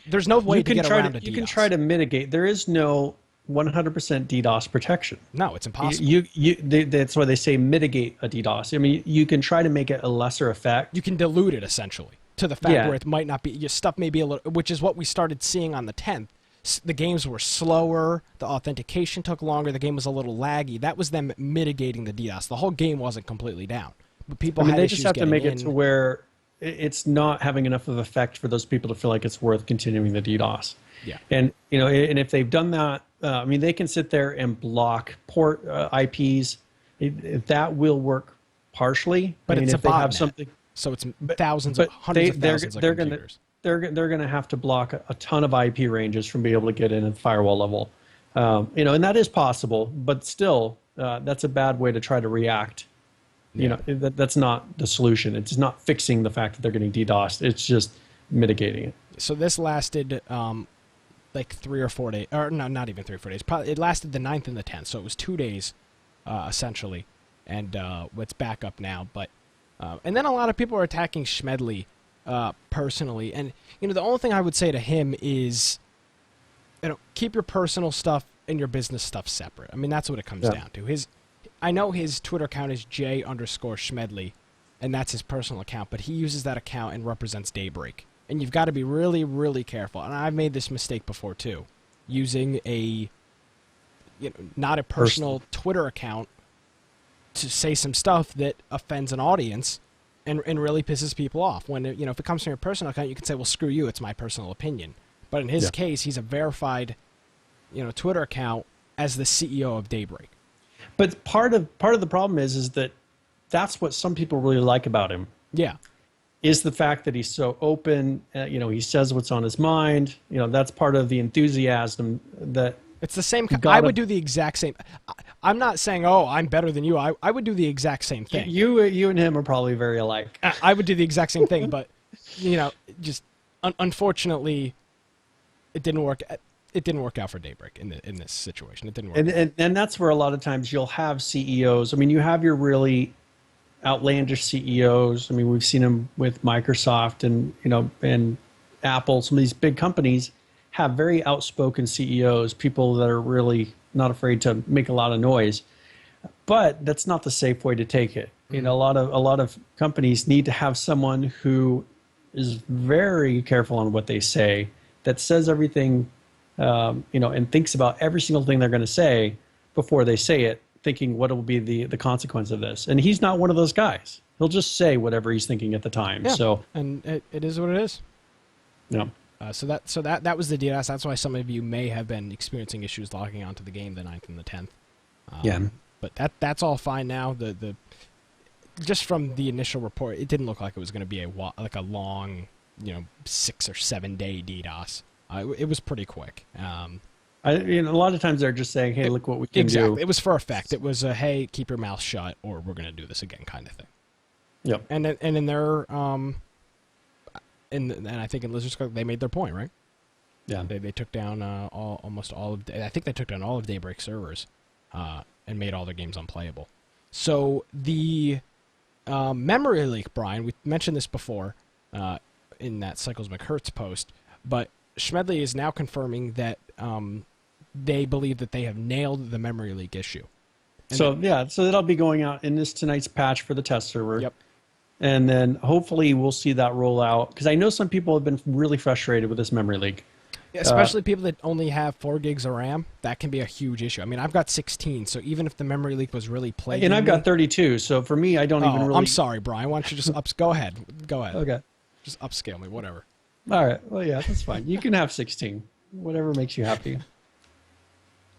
there's no way to get around a DDoS. You can try to mitigate. There is no 100% DDoS protection. No, it's impossible. That's why they say mitigate a DDoS. I mean, you can try to make it a lesser effect. You can dilute it, essentially, to the fact where it might not be, your stuff may be a little, which is what we started seeing on the 10th. The games were slower, the authentication took longer, the game was a little laggy. That was them mitigating the DDoS. The whole game wasn't completely down. But people had they issues just have to make in. it to where it's not having enough of an effect for those people to feel like it's worth continuing the DDoS. Yeah. And and if they've done that, they can sit there and block port IPs. That will work partially. But it's if a they botnet, have something, thousands of hundreds of thousands of computers. They're going to have to block a ton of IP ranges from being able to get in at firewall level. And that is possible, but still, that's a bad way to try to react. That's not the solution. It's not fixing the fact that they're getting DDoSed. It's just mitigating it. So this lasted 3 or 4 days, or no, not even 3 or 4 days. Probably it lasted the 9th and the 10th, so it was 2 days, essentially. And it's back up now. But and then a lot of people are attacking Schmedley personally, and the only thing I would say to him is, keep your personal stuff and your business stuff separate. I mean, that's what it comes down to. I know his Twitter account is J_Schmedley, and that's his personal account, but he uses that account and represents Daybreak. And you've got to be really, really careful. And I've made this mistake before, too. Using not a personal Twitter account to say some stuff that offends an audience and really pisses people off. When, if it comes from your personal account, you can say, well, screw you, it's my personal opinion. But in his case, he's a verified, Twitter account as the CEO of Daybreak. But part of the problem is that that's what some people really like about him. Yeah. Is the fact that he's so open, he says what's on his mind. That's part of the enthusiasm that... It's the same. I would do the exact same. I'm not saying, oh, I'm better than you. I would do the exact same thing. You and him are probably very alike. I would do the exact same thing, but, just unfortunately, it didn't work. It didn't work out for Daybreak in this situation. It didn't work. And that's where a lot of times you'll have CEOs. I mean, you have your really outlandish CEOs. I mean, we've seen them with Microsoft and Apple. Some of these big companies have very outspoken CEOs, people that are really not afraid to make a lot of noise. But that's not the safe way to take it. A lot of companies need to have someone who is very careful on what they say, that says everything, and thinks about every single thing they're going to say before they say it, thinking what will be the consequence of this. And he's not one of those guys. He'll just say whatever he's thinking at the time. Yeah. And it is what it is. Yeah. So that was the DDoS. That's why some of you may have been experiencing issues logging onto the game the 9th and the 10th. But that's all fine now. The just from the initial report, it didn't look like it was going to be a long, 6 or 7 day DDoS. It was pretty quick. A lot of times they're just saying, "Hey, look what we can do." It was for effect. It was a, "Hey, keep your mouth shut, or we're going to do this again," kind of thing. Yep. And in their and I think in Lizard Squad they made their point, right? Yeah. They took down almost all of. I think they took down all of Daybreak servers, and made all their games unplayable. So memory leak, Brian, we mentioned this before in that Cycles McHurts post, but Schmedley is now confirming that they believe that they have nailed the memory leak issue. And so that'll be going out in this tonight's patch for the test server. Yep. And then hopefully we'll see that roll out, because I know some people have been really frustrated with this memory leak. Especially people that only have 4 gigs of RAM, that can be a huge issue. I mean, I've got 16, so even if the memory leak was really plaguing and I've me, got 32, so for me, I don't even really... I'm sorry, Brian. Why don't you just go ahead. Go ahead. Okay. Just upscale me, whatever. All right. Well, yeah, that's fine. You can have 16. Whatever makes you happy.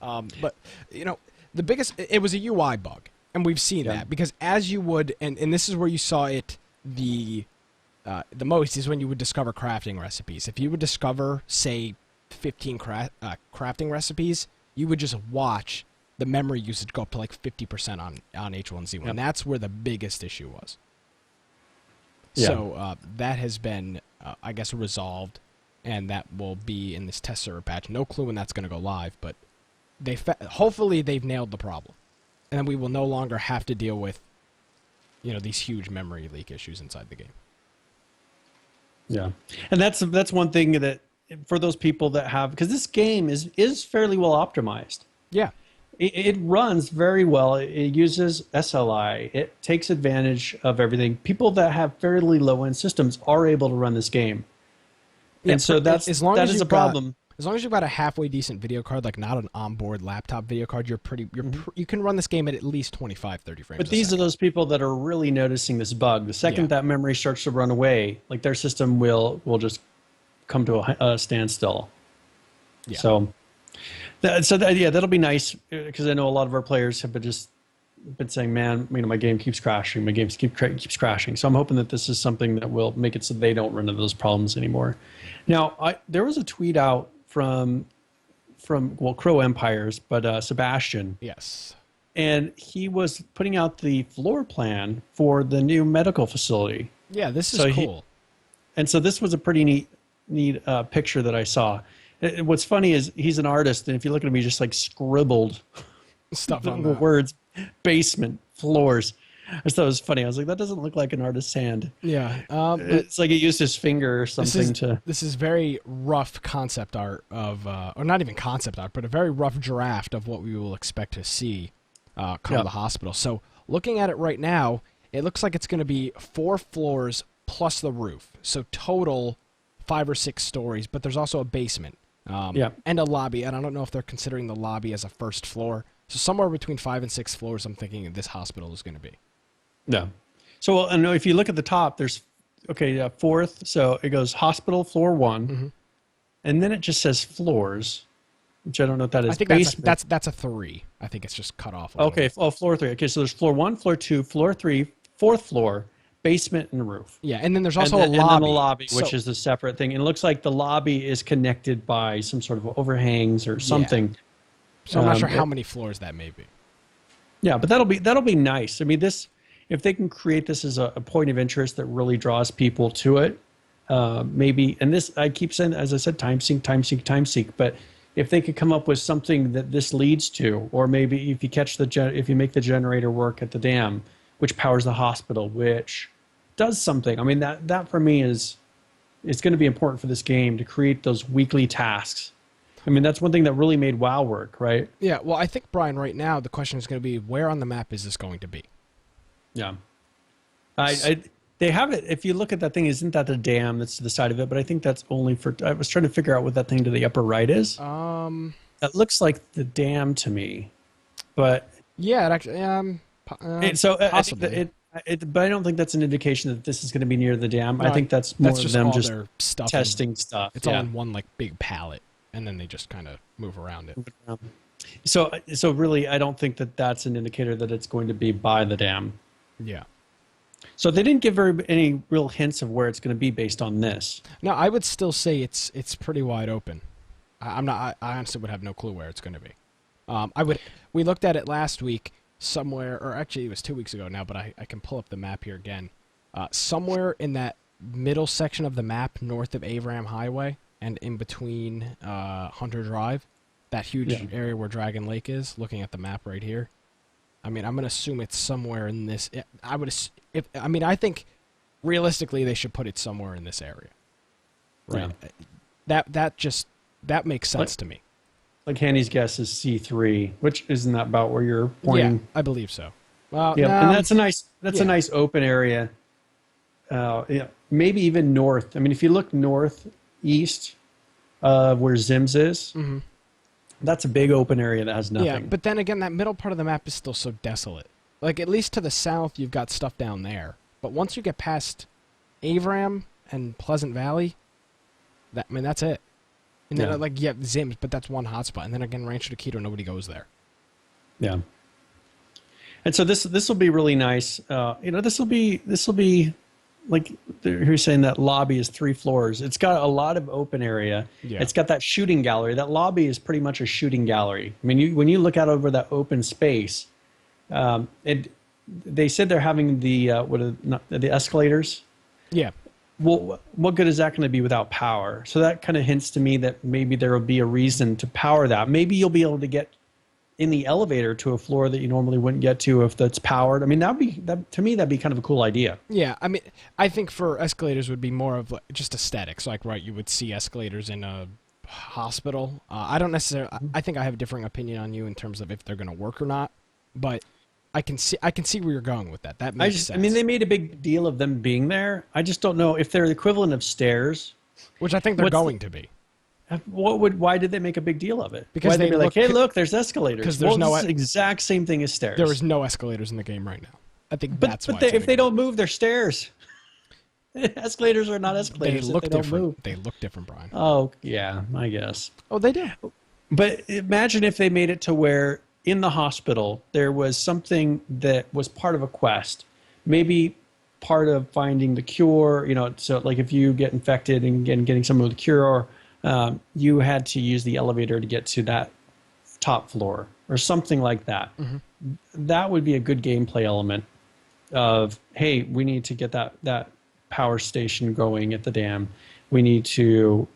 But, you know, it was a UI bug, and we've seen that, because as you would, and this is where you saw it the most, is when you would discover crafting recipes. If you would discover, say, 15 crafting recipes, you would just watch the memory usage go up to like 50% on H1Z1. Yep. That's where the biggest issue was. Yeah. So that has been, I guess, resolved, and that will be in this test server patch. No clue when that's going to go live, but hopefully they've nailed the problem, and then we will no longer have to deal with, you know, these huge memory leak issues inside the game. Yeah, and that's one thing that, for those people that have, because this game is fairly well optimized. Yeah. It runs very well. It uses SLI. It takes advantage of everything. People that have fairly low-end systems are able to run this game. Yeah, and so that is a problem. As long as you've got a halfway decent video card, like not an onboard laptop video card, you can run this game at least 25, 30 frames. But these are those people that are really noticing this bug. The second that memory starts to run away, like, their system will just come to a standstill. Yeah. So that'll be nice, because I know a lot of our players have been saying, man, you know, my game keeps crashing. My game keeps crashing. So I'm hoping that this is something that will make it so they don't run into those problems anymore. Now, there was a tweet out from Crow Empires, but Sebastian. Yes. And he was putting out the floor plan for the new medical facility. Yeah, this is cool. And so this was a pretty neat picture that I saw. What's funny is he's an artist, and if you look at him, he just like scribbled stuff on the words, basement, floors. I just thought it was funny. I was like, that doesn't look like an artist's hand. Yeah. It's like he used his finger or something to... This is very rough concept art of, or not even concept art, but a very rough draft of what we will expect to see come to the hospital. So looking at it right now, it looks like it's going to be 4 floors plus the roof. So total 5 or 6 stories, but there's also a basement. And a lobby, and I don't know if they're considering the lobby as a first floor. So somewhere between 5 and 6 floors, I'm thinking this hospital is going to be. Yeah. So and if you look at the top, there's, fourth. So it goes hospital, floor 1. And then it just says floors, which I don't know what that is. I think that's a 3. I think it's just cut off. Okay. Oh, floor 3. Okay. So there's floor 1, floor 2, floor 3, 4th floor, basement, and roof. Yeah. And then there's also a lobby. And then the lobby, which is a separate thing. And it looks like the lobby is connected by some sort of overhangs or something. Yeah. So I'm not sure how many floors that may be. Yeah, but that'll be nice. I mean, if they can create this as a point of interest that really draws people to it, maybe. And this, I keep saying, as I said, time seek. But if they could come up with something that this leads to, or maybe if you make the generator work at the dam, which powers the hospital, which does something. I mean, that for me it's going to be important for this game to create those weekly tasks. I mean, that's one thing that really made WoW work, right? Yeah, well, I think, Brian, right now, the question is going to be, where on the map is this going to be? Yeah. They have it, if you look at that thing, isn't that the dam that's to the side of it? But I think that's only for, I was trying to figure out what that thing to the upper right is. That looks like the dam to me. But... Yeah, it actually, possibly. But I don't think that's an indication that this is going to be near the dam. No, I think that's more just them all just their stuff testing stuff. It's all in one like big pallet, and then they just kind of move around it. So really, I don't think that that's an indicator that it's going to be by the dam. Yeah. So they didn't give any real hints of where it's going to be based on this. No, I would still say it's pretty wide open. I honestly would have no clue where it's going to be. We looked at it last week somewhere, or actually it was 2 weeks ago now, but I can pull up the map here again. Somewhere in that middle section of the map, north of Avram Highway and in between Hunter Drive, that huge area where Dragon Lake is, looking at the map right here, I mean, I'm going to assume it's somewhere in this. I think realistically they should put it somewhere in this area. Right. Yeah. That makes sense to me. Like Handy's guess is C3, which isn't that about where you're pointing? Yeah, I believe so. Well, yeah, and that's a nice open area. Yeah, maybe even north. I mean, if you look northeast of where Zims is, that's a big open area that has nothing. Yeah, but then again, that middle part of the map is still so desolate. Like, at least to the south, you've got stuff down there. But once you get past Avram and Pleasant Valley, that's it. And then, Zims, but that's one hotspot. And then again, Rancho Taquito, nobody goes there. Yeah. And so this will be really nice. This will be like you're saying, that lobby is 3 floors. It's got a lot of open area. Yeah. It's got that shooting gallery. That lobby is pretty much a shooting gallery. I mean, when you look out over that open space, they said they're having the escalators. Yeah. Well, what good is that going to be without power? So that kind of hints to me that maybe there will be a reason to power that. Maybe you'll be able to get in the elevator to a floor that you normally wouldn't get to if that's powered. I mean, to me, that'd be kind of a cool idea. Yeah, I mean, I think for escalators would be more of just aesthetics. Like, right, you would see escalators in a hospital. I don't necessarily. I think I have a differing opinion on you in terms of if they're going to work or not. But I can see where you're going with that. That makes sense. I mean, they made a big deal of them being there. I just don't know if they're the equivalent of stairs, which I think they're going to be. Why did they make a big deal of it? Because they'd be like, hey, look, there's escalators. Because there's it's the exact same thing as stairs. There is no escalators in the game right now. I think that's why. But if they don't move, they're stairs. Escalators are not escalators. They look different. Don't move. They look different, Brian. Oh, yeah, I guess. Oh, they do. But imagine if they made it to where in the hospital there was something that was part of a quest. Maybe part of finding the cure, so like if you get infected and getting someone with a cure, you had to use the elevator to get to that top floor or something like that. That would be a good gameplay element of, hey, we need to get that power station going at the dam. We need to,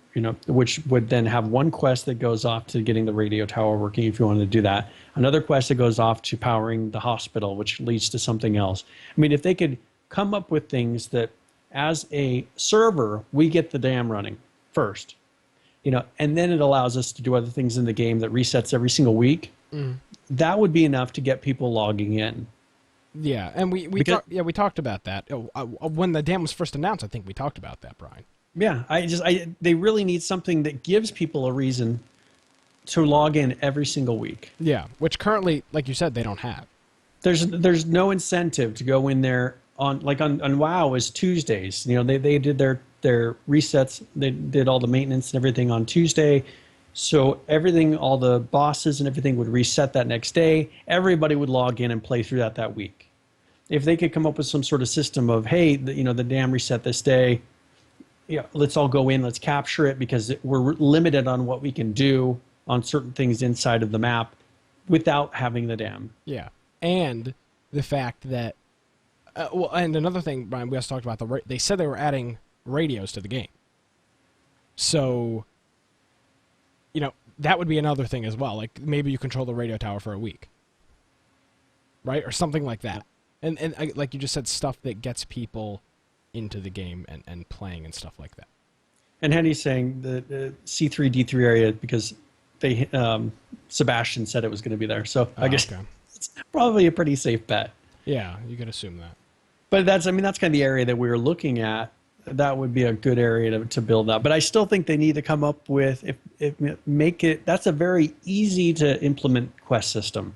which would then have one quest that goes off to getting the radio tower working if you wanted to do that. Another quest that goes off to powering the hospital, which leads to something else. I mean, if they could come up with things that as a server, we get the dam running first. And then it allows us to do other things in the game that resets every single week. That would be enough to get people logging in. Yeah, and we talked about that when the dam was first announced. I think we talked about that, Brian. Yeah, they really need something that gives people a reason to log in every single week. Yeah, which currently, like you said, they don't have. There's no incentive to go in there on WoW is Tuesdays. They did their resets. They did all the maintenance and everything on Tuesday. So all the bosses and everything would reset that next day. Everybody would log in and play through that week. If they could come up with some sort of system of, hey, the dam reset this day, let's all go in, let's capture it, because we're limited on what we can do on certain things inside of the map without having the dam. Yeah, and the fact that, and another thing, Brian, we also talked about, they said they were adding radios to the game. So, that would be another thing as well. Like, maybe you control the radio tower for a week. Right? Or something like that. And like you just said, stuff that gets people into the game and playing and stuff like that. And Henny's saying the C3, D3 area, because Sebastian said it was going to be there. So I guess it's probably a pretty safe bet. Yeah, you could assume that. But that's kind of the area that we were looking at. That would be a good area to build up. But I still think they need to come up with, that's a very easy to implement quest system.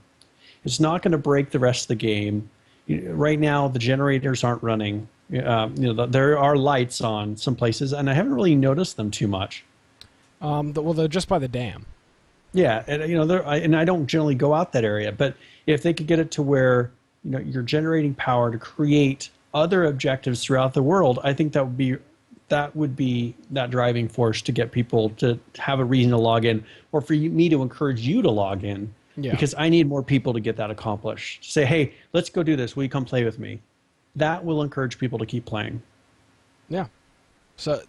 It's not going to break the rest of the game. Right now, the generators aren't running. There are lights on some places, and I haven't really noticed them too much. They're just by the dam. Yeah, and I don't generally go out that area. But if they could get it to where you're generating power to create other objectives throughout the world, I think that would be that driving force to get people to have a reason to log in, or for me to encourage you to log in. Yeah. Because I need more people to get that accomplished. Say, hey, let's go do this. Will you come play with me? That will encourage people to keep playing. Yeah. So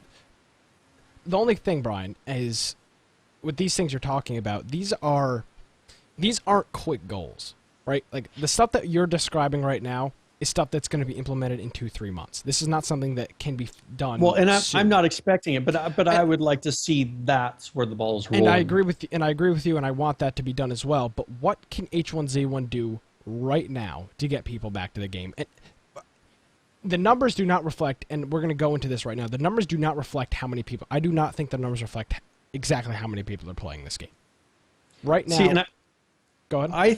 the only thing, Brian, is with these things you're talking about, these aren't quick goals. right? Like the stuff that you're describing right now is stuff that's going to be implemented in 2-3 months. This is not something that can be done. Well, and I'm not expecting it, but I would like to see that's where the ball's rolling. And I agree with you, and I want that to be done as well. But what can H1Z1 do right now to get people back to the game? And the numbers do not reflect, and we're going to go into this right now. The numbers do not reflect how many people. I do not think the numbers reflect exactly how many people are playing this game right now. See, go ahead. I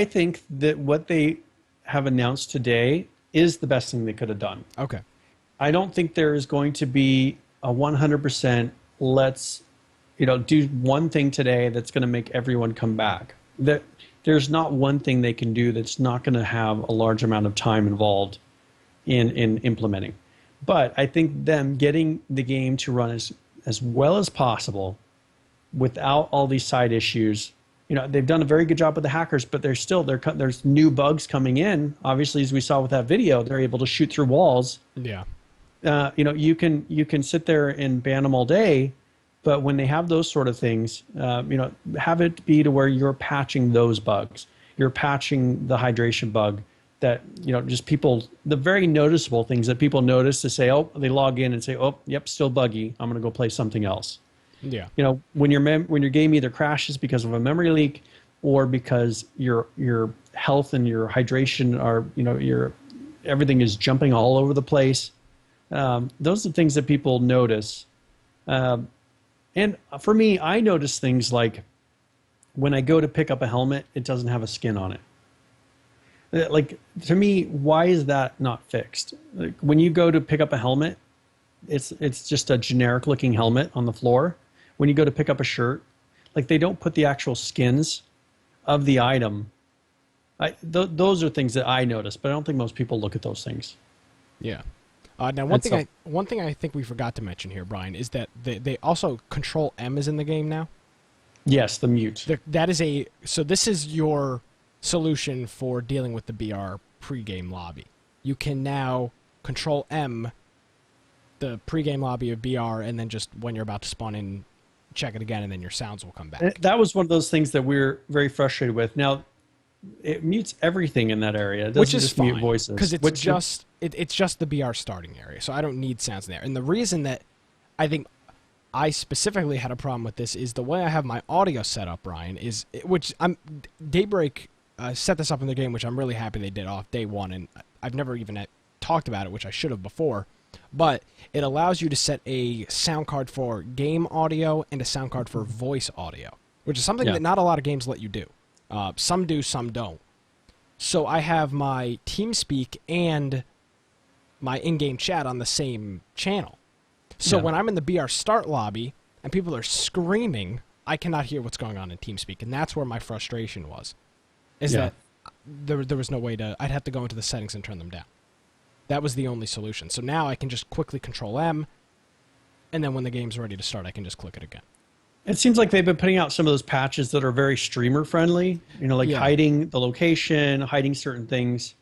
think that what they have announced today is the best thing they could have done. Okay. I don't think there is going to be a 100% let's, do one thing today that's going to make everyone come back. There's not one thing they can do that's not going to have a large amount of time involved in implementing. But I think them getting the game to run as well as possible without all these side issues. They've done a very good job with the hackers, but there's new bugs coming in. Obviously, as we saw with that video, they're able to shoot through walls. Yeah. You can sit there and ban them all day, but when they have those sort of things, have it be to where you're patching those bugs. You're patching the hydration bug that, just people, the very noticeable things that people notice to say, oh, they log in and say, oh, yep, still buggy. I'm going to go play something else. Yeah. When your game either crashes because of a memory leak or because your health and your hydration are, your everything is jumping all over the place. Those are things that people notice. And for me, I notice things like when I go to pick up a helmet, it doesn't have a skin on it. Like, to me, why is that not fixed? Like, when you go to pick up a helmet, it's just a generic looking helmet on the floor. When you go to pick up a shirt, like, they don't put the actual skins of the item. Those are things that I notice, but I don't think most people look at those things. Yeah. Now, one thing I think we forgot to mention here, Brian, is that they also Control M is in the game now. Yes, the mute. So this is your solution for dealing with the BR pregame lobby. You can now Control M the pregame lobby of BR, and then just when you're about to spawn in, check it again, and then your sounds will come back. That was one of those things that we're very frustrated with. Now, it mutes everything in that area. It doesn't which is just fine, mute voices. because it's just the BR starting area, so I don't need sounds in there. And the reason that I think I specifically had a problem with this is the way I have my audio set up, Brian, Daybreak set this up in the game, which I'm really happy they did off day one, and I've never even talked about it, which I should have before. But it allows you to set a sound card for game audio and a sound card for voice audio, which is something that not a lot of games let you do. Some do, some don't. So I have my TeamSpeak and my in-game chat on the same channel. So when I'm in the BR start lobby and people are screaming, I cannot hear what's going on in TeamSpeak, and that's where my frustration was. That there was no way to... I'd have to go into the settings and turn them down. That was the only solution. So now I can just quickly Control M, and then when the game's ready to start, I can just click it again. It seems like they've been putting out some of those patches that are very streamer friendly, hiding the location, hiding certain things.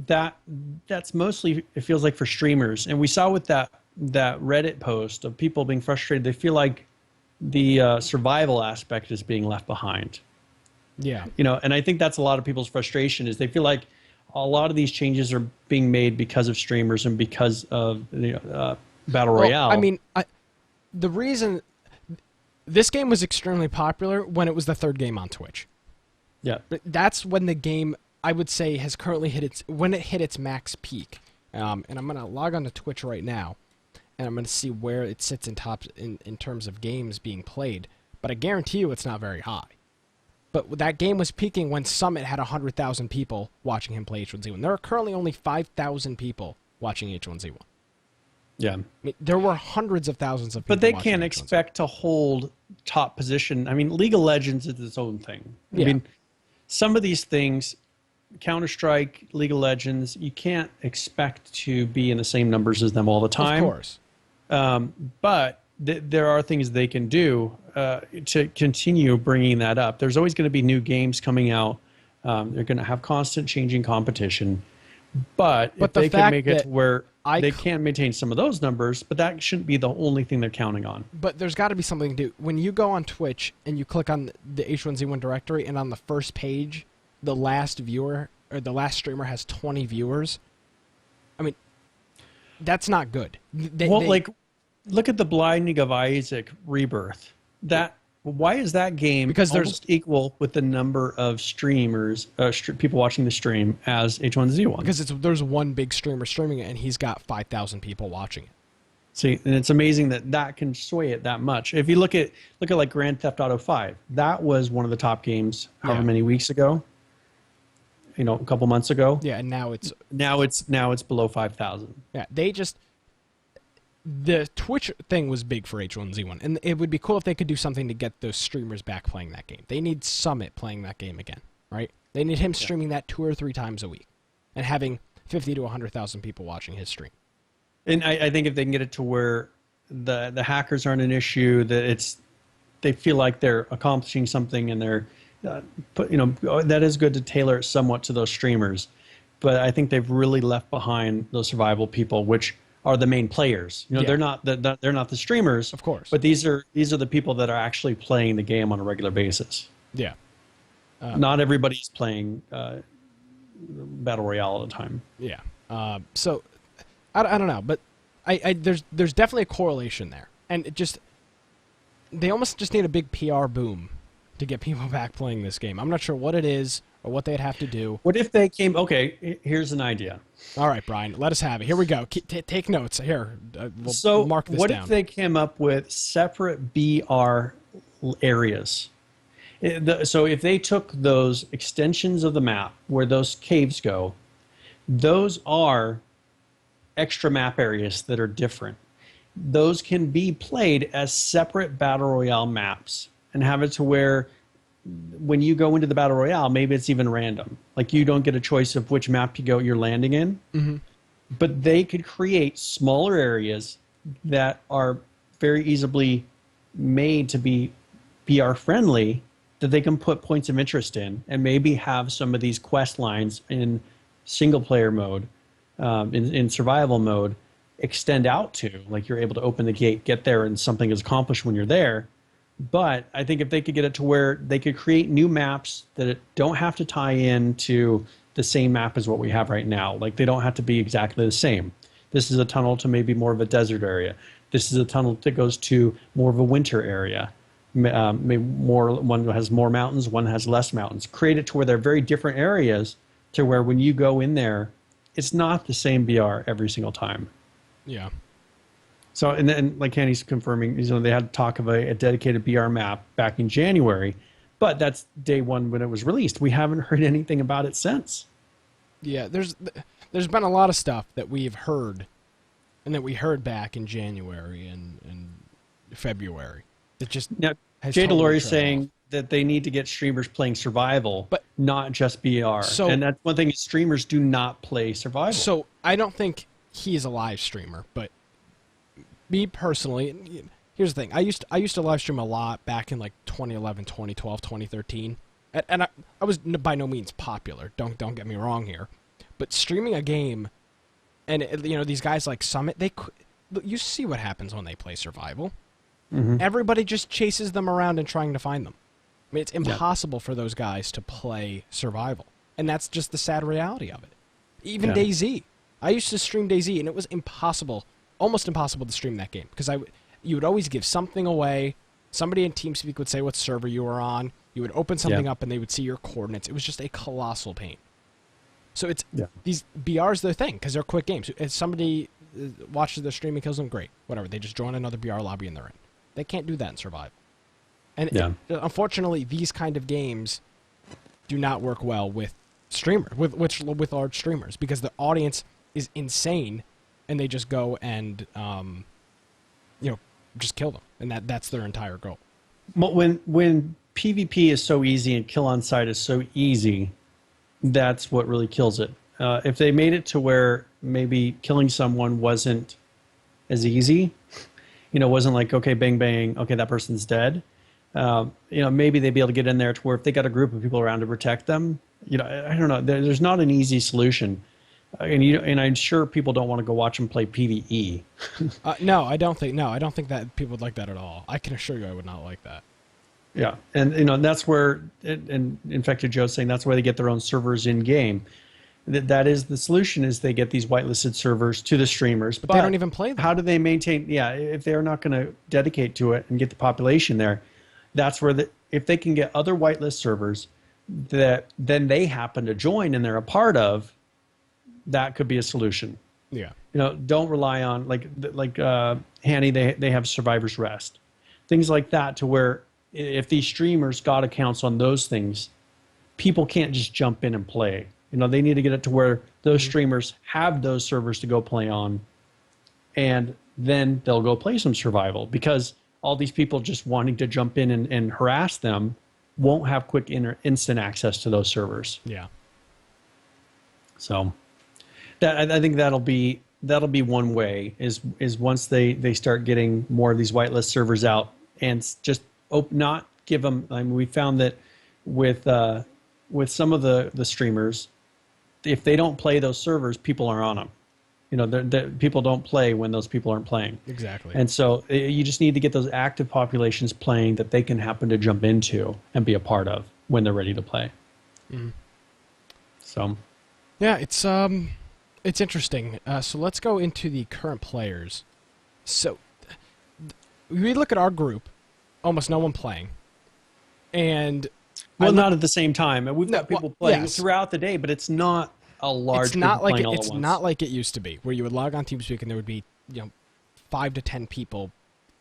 That's mostly, it feels like, for streamers. And we saw with that Reddit post of people being frustrated, they feel like the survival aspect is being left behind. Yeah. And I think that's a lot of people's frustration, is they feel like a lot of these changes are being made because of streamers and because of Battle Royale. I mean, the reason this game was extremely popular when it was the third game on Twitch. Yeah. But that's when the game, I would say, has currently hit its max peak. And I'm going to log on to Twitch right now, and I'm going to see where it sits in terms of games being played. But I guarantee you it's not very high. But that game was peaking when Summit had 100,000 people watching him play H1Z1. There are currently only 5,000 people watching H1Z1. Yeah. I mean, there were hundreds of thousands of people. But they can't expect to hold top position. I mean, League of Legends is its own thing. I mean, some of these things, Counter-Strike, League of Legends, you can't expect to be in the same numbers as them all the time. Of course. But there are things they can do to continue bringing that up. There's always going to be new games coming out. They're going to have constant changing competition. But if they can make it where they can maintain some of those numbers, but that shouldn't be the only thing they're counting on. But there's got to be something to do. When you go on Twitch and you click on the H1Z1 directory, and on the first page the last viewer or the last streamer has 20 viewers, I mean, that's not good. Like, look at the Blinding of Isaac Rebirth. Why is that game because almost equal with the number of streamers, people watching the stream as H1Z1? Because there's one big streamer streaming it, and he's got 5,000 people watching it. See, and it's amazing that can sway it that much. If you look at like Grand Theft Auto 5, that was one of the top games however many weeks ago. A couple months ago. Yeah, and now it's below 5,000. Yeah, the Twitch thing was big for H1Z1, and it would be cool if they could do something to get those streamers back playing that game. They need Summit playing that game again, right? They need him streaming that 2 or 3 times a week and having 50 to 100,000 people watching his stream. And I think if they can get it to where the hackers aren't an issue, that they feel like they're accomplishing something, and they're that is good to tailor it somewhat to those streamers. But I think they've really left behind those survival people, which are the main players. They're not the streamers, of course, but these are the people that are actually playing the game on a regular basis. Yeah, not everybody's playing battle royale all the time. Yeah, so I don't know, but there's definitely a correlation there, and they almost just need a big PR boom to get people back playing this game. I'm not sure what it is or what they'd have to do. What if they came... Okay, here's an idea. All right, Brian, let us have it. Here we go. Take notes. Here, we'll mark this down. What if they came up with separate BR areas? So if they took those extensions of the map where those caves go, those are extra map areas that are different. Those can be played as separate battle royale maps, and have it to where when you go into the battle royale, maybe it's even random. Like, you don't get a choice of which map you're landing in. Mm-hmm. But they could create smaller areas that are very easily made to be BR friendly, that they can put points of interest in, and maybe have some of these quest lines in single player mode, in survival mode, extend out to. Like, you're able to open the gate, get there, and something is accomplished when you're there. But I think if they could get it to where they could create new maps that don't have to tie in to the same map as what we have right now. Like, they don't have to be exactly the same. This is a tunnel to maybe more of a desert area. This is a tunnel that goes to more of a winter area. Maybe one has more mountains, one has less mountains. Create it to where they're very different areas, to where when you go in there, it's not the same BR every single time. Yeah. So, and then, like Kenny's confirming, they had talk of a dedicated BR map back in January, but that's day one when it was released. We haven't heard anything about it since. Yeah, there's been a lot of stuff that we've heard, and that we heard back in January and February. It just now, Jay Delorey is saying that they need to get streamers playing survival, but not just BR. So, and that's one thing: is streamers do not play survival. So I don't think he is a live streamer, but me personally, here's the thing. I used to live stream a lot back in like 2011, 2012, 2013. And I was by no means popular. Don't get me wrong here. But streaming a game, and these guys like Summit, you see what happens when they play survival. Mm-hmm. Everybody just chases them around and trying to find them. I mean, it's impossible for those guys to play survival. And that's just the sad reality of it. Even DayZ. I used to stream DayZ, and it was almost impossible to stream that game, because you would always give something away. Somebody in TeamSpeak would say what server you were on. You would open something up, and they would see your coordinates. It was just a colossal pain. So these BRs, their thing, because they're quick games. If somebody watches their stream and kills them, great, whatever. They just join another BR lobby and they're in. They can't do that in survival. And unfortunately, these kind of games do not work well with streamers, with large streamers, because the audience is insane. And they just go and, just kill them. And that's their entire goal. But when PvP is so easy and kill on sight is so easy, that's what really kills it. If they made it to where maybe killing someone wasn't as easy, wasn't like, okay, bang, bang, okay, that person's dead. Maybe they'd be able to get in there to where if they got a group of people around to protect them, I don't know. There's not an easy solution. And I'm sure people don't want to go watch them play PvE. No, I don't think that people would like that at all. I can assure you I would not like that. Yeah, and that's where, and Infected Joe's saying that's where they get their own servers in game. That is the solution, is they get these whitelisted servers to the streamers. But they don't even play them. How do they maintain? Yeah, if they're not going to dedicate to it and get the population there, that's where if they can get other whitelist servers that then they happen to join and they're a part of, that could be a solution. Yeah. Don't rely on like Hanny. They have Survivor's Rest, things like that, to where if these streamers got accounts on those things, people can't just jump in and play. They need to get it to where those streamers have those servers to go play on, and then they'll go play some survival, because all these people just wanting to jump in and harass them won't have quick instant access to those servers. Yeah. So I think that'll be one way, is once they start getting more of these whitelist servers out, and just not give them. I mean, we found that with some of the streamers, if they don't play those servers, people are on them. People don't play when those people aren't playing. Exactly. And so you just need to get those active populations playing that they can happen to jump into and be a part of when they're ready to play. Mm-hmm. So, yeah, it's interesting. So let's go into the current players. So we look at our group, almost no one playing, and not at the same time. We've got people playing throughout the day, but it's not a large. It's not like it's not like it used to be, where you would log on TeamSpeak and there would be 5 to 10 people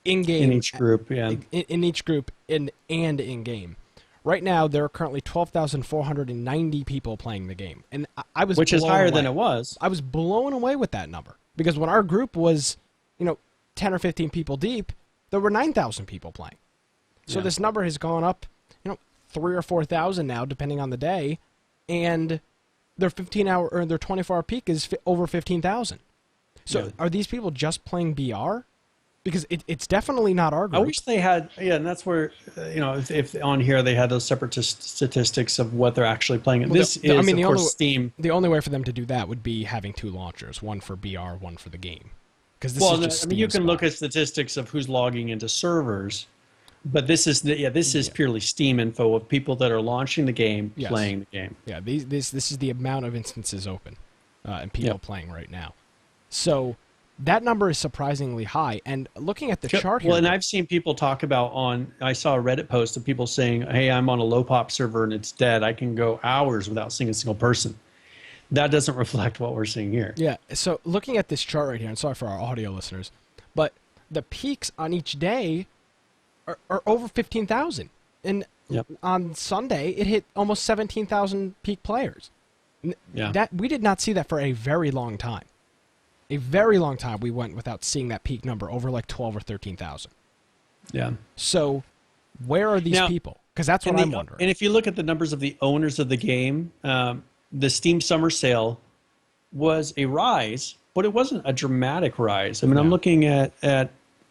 in game in each group. Yeah, in each group and in game. Right now, there are currently 12,490 people playing the game, and which is higher than it was. I was blown away with that number, because when our group was 10 or 15 people deep, there were 9,000 people playing. So this number has gone up 3,000 or 4,000 now, depending on the day, and their 15-hour or their 24-hour peak is over 15,000. So are these people just playing BR? Because it's definitely not our group. I wish they had, and that's where if on here they had those separate statistics of what they're actually playing. Well, this is, of course, Steam. The only way for them to do that would be having 2 launchers, one for BR, one for the game. Because this is just Steam you can look at statistics of who's logging into servers. But this is purely Steam info of people that are launching the game, playing the game. Yeah, this is the amount of instances open and people playing right now. So that number is surprisingly high. And looking at the chart here... Well, and I've seen people talk about I saw a Reddit post of people saying, hey, I'm on a low pop server and it's dead. I can go hours without seeing a single person. That doesn't reflect what we're seeing here. Yeah, so looking at this chart right here, and sorry for our audio listeners, but the peaks on each day are over 15,000. And on Sunday, it hit almost 17,000 peak players. That we did not see that for a very long time. A very long time we went without seeing that peak number over like 12 or 13,000. Yeah. So where are these people? Because that's what I'm wondering. And if you look at the numbers of the owners of the game, the Steam Summer Sale was a rise, but it wasn't a dramatic rise. I mean, I'm looking at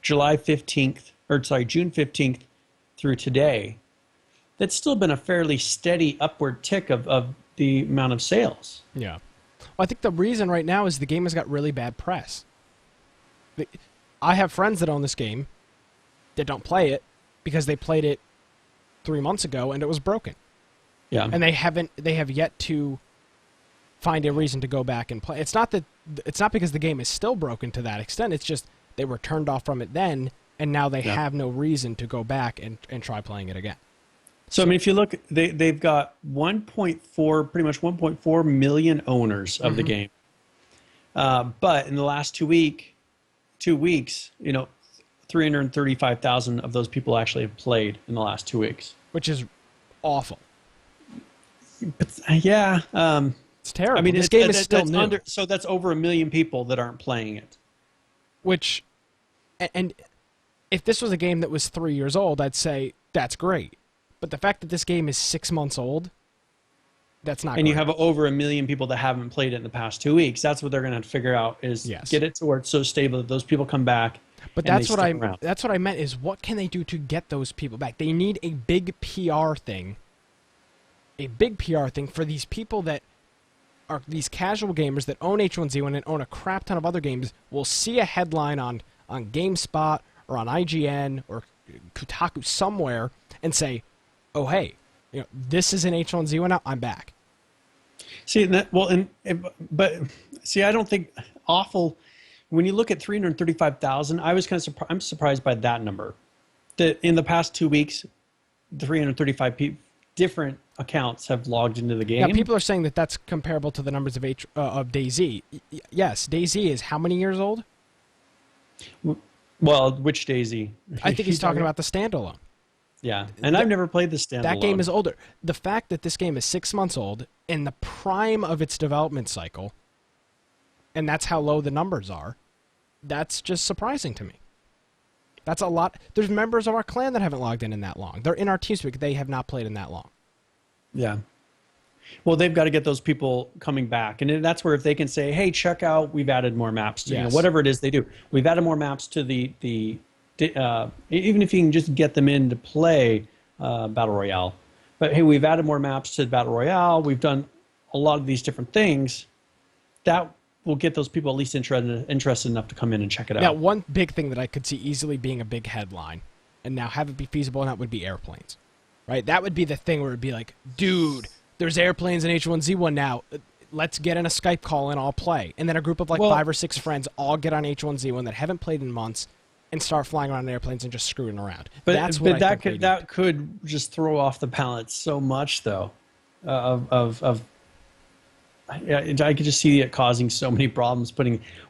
June 15th through today. That's still been a fairly steady upward tick of the amount of sales. Yeah. Well, I think the reason right now is the game has got really bad press. I have friends that own this game that don't play it because they played it 3 months ago and it was broken. Yeah. And they have yet to find a reason to go back and play. It's not because the game is still broken to that extent. It's just they were turned off from it then, and now they have no reason to go back and try playing it again. So, I mean, if you look, they've got pretty much 1.4 million owners of the game. But in the last 2 weeks, 335,000 of those people actually have played in the last 2 weeks. Which is awful. Yeah. It's terrible. I mean, this game is still new. So that's over 1 million people that aren't playing it. Which, and if this was a game that was 3 years old, I'd say that's great. But the fact that this game is 6 months old, that's not. And you have over 1 million people that haven't played it in the past 2 weeks. That's what they're going to have to figure out is get it to where it's so stable that those people come back. But that's what I meant is what can they do to get those people back? They need a big PR thing. A big PR thing for these people that are these casual gamers that own H1Z1 and own a crap ton of other games will see a headline on GameSpot or on IGN or Kotaku somewhere and say, oh, hey, this is an H1Z1 now, I'm back. See, but see, I don't think awful. When you look at 335,000, I was kind of I'm surprised by that number. That in the past 2 weeks, 335 different accounts have logged into the game. Now, people are saying that that's comparable to the numbers of DayZ. Yes, DayZ is how many years old? Well, which DayZ? I think he's talking about the standalone. Yeah, and I've never played the standalone. That game is older. The fact that this game is 6 months old, in the prime of its development cycle, and that's how low the numbers are, that's just surprising to me. That's a lot. There's members of our clan that haven't logged in that long. They're in our TeamSpeak. They have not played in that long. Yeah. Well, they've got to get those people coming back. And that's where if they can say, hey, check out, we've added more maps to, whatever it is they do. We've added more maps to even if you can just get them in to play Battle Royale. But, hey, we've added more maps to Battle Royale. We've done a lot of these different things. That will get those people at least interested enough to come in and check it out. Now, one big thing that I could see easily being a big headline, and now have it be feasible, and that would be airplanes. Right? That would be the thing where it would be like, dude, there's airplanes in H1Z1 now. Let's get in a Skype call and all play. And then a group of 5 or 6 friends all get on H1Z1 that haven't played in months and start flying around in airplanes and just screwing around. That could just throw off the balance so much, though. I could just see it causing so many problems.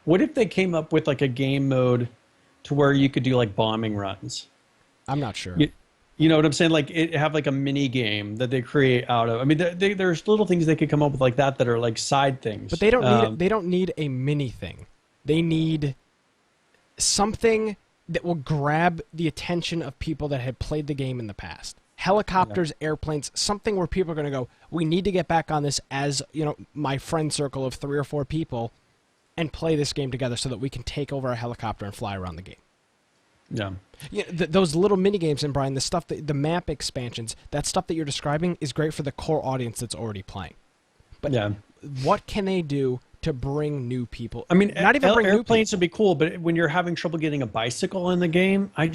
What if they came up with like a game mode to where you could do like bombing runs? I'm not sure. You know what I'm saying? Like have like a mini game that they create out of. I mean, there's little things they could come up with like that are like side things. But they don't need a mini thing. They need something that will grab the attention of people that had played the game in the past. Helicopters, airplanes, something where people are going to go, we need to get back on this as, my friend circle of 3 or 4 people and play this game together so that we can take over a helicopter and fly around the game. Yeah. Those little mini games, and Brian, the map expansions, that stuff that you're describing is great for the core audience that's already playing. But what can they do to bring new people? I mean, not even bring airplanes would be cool, but when you're having trouble getting a bicycle in the game, I'm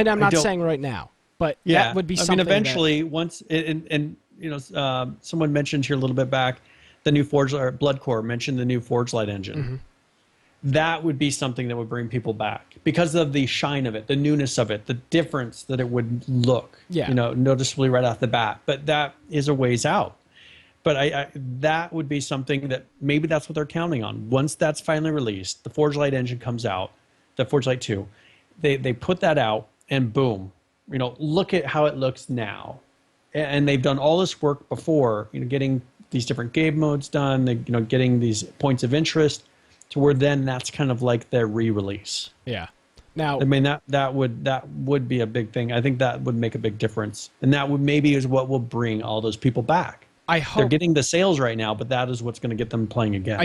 not saying right now, but that would be something. I mean, eventually, once someone mentioned here a little bit back, the new Blood Core mentioned the new Forge Light engine. Mm-hmm. That would be something that would bring people back because of the shine of it, the newness of it, the difference that it would look, noticeably right off the bat. But that is a ways out. But that would be something that maybe that's what they're counting on. Once that's finally released, the Forge Light engine comes out, the Forge Light 2, they put that out and boom, look at how it looks now. And they've done all this work before, getting these different game modes done, getting these points of interest. To where then that's kind of like their re-release. Yeah. Now, I mean that would be a big thing. I think that would make a big difference, and that would maybe is what will bring all those people back. I hope they're getting the sales right now, but that is what's going to get them playing again.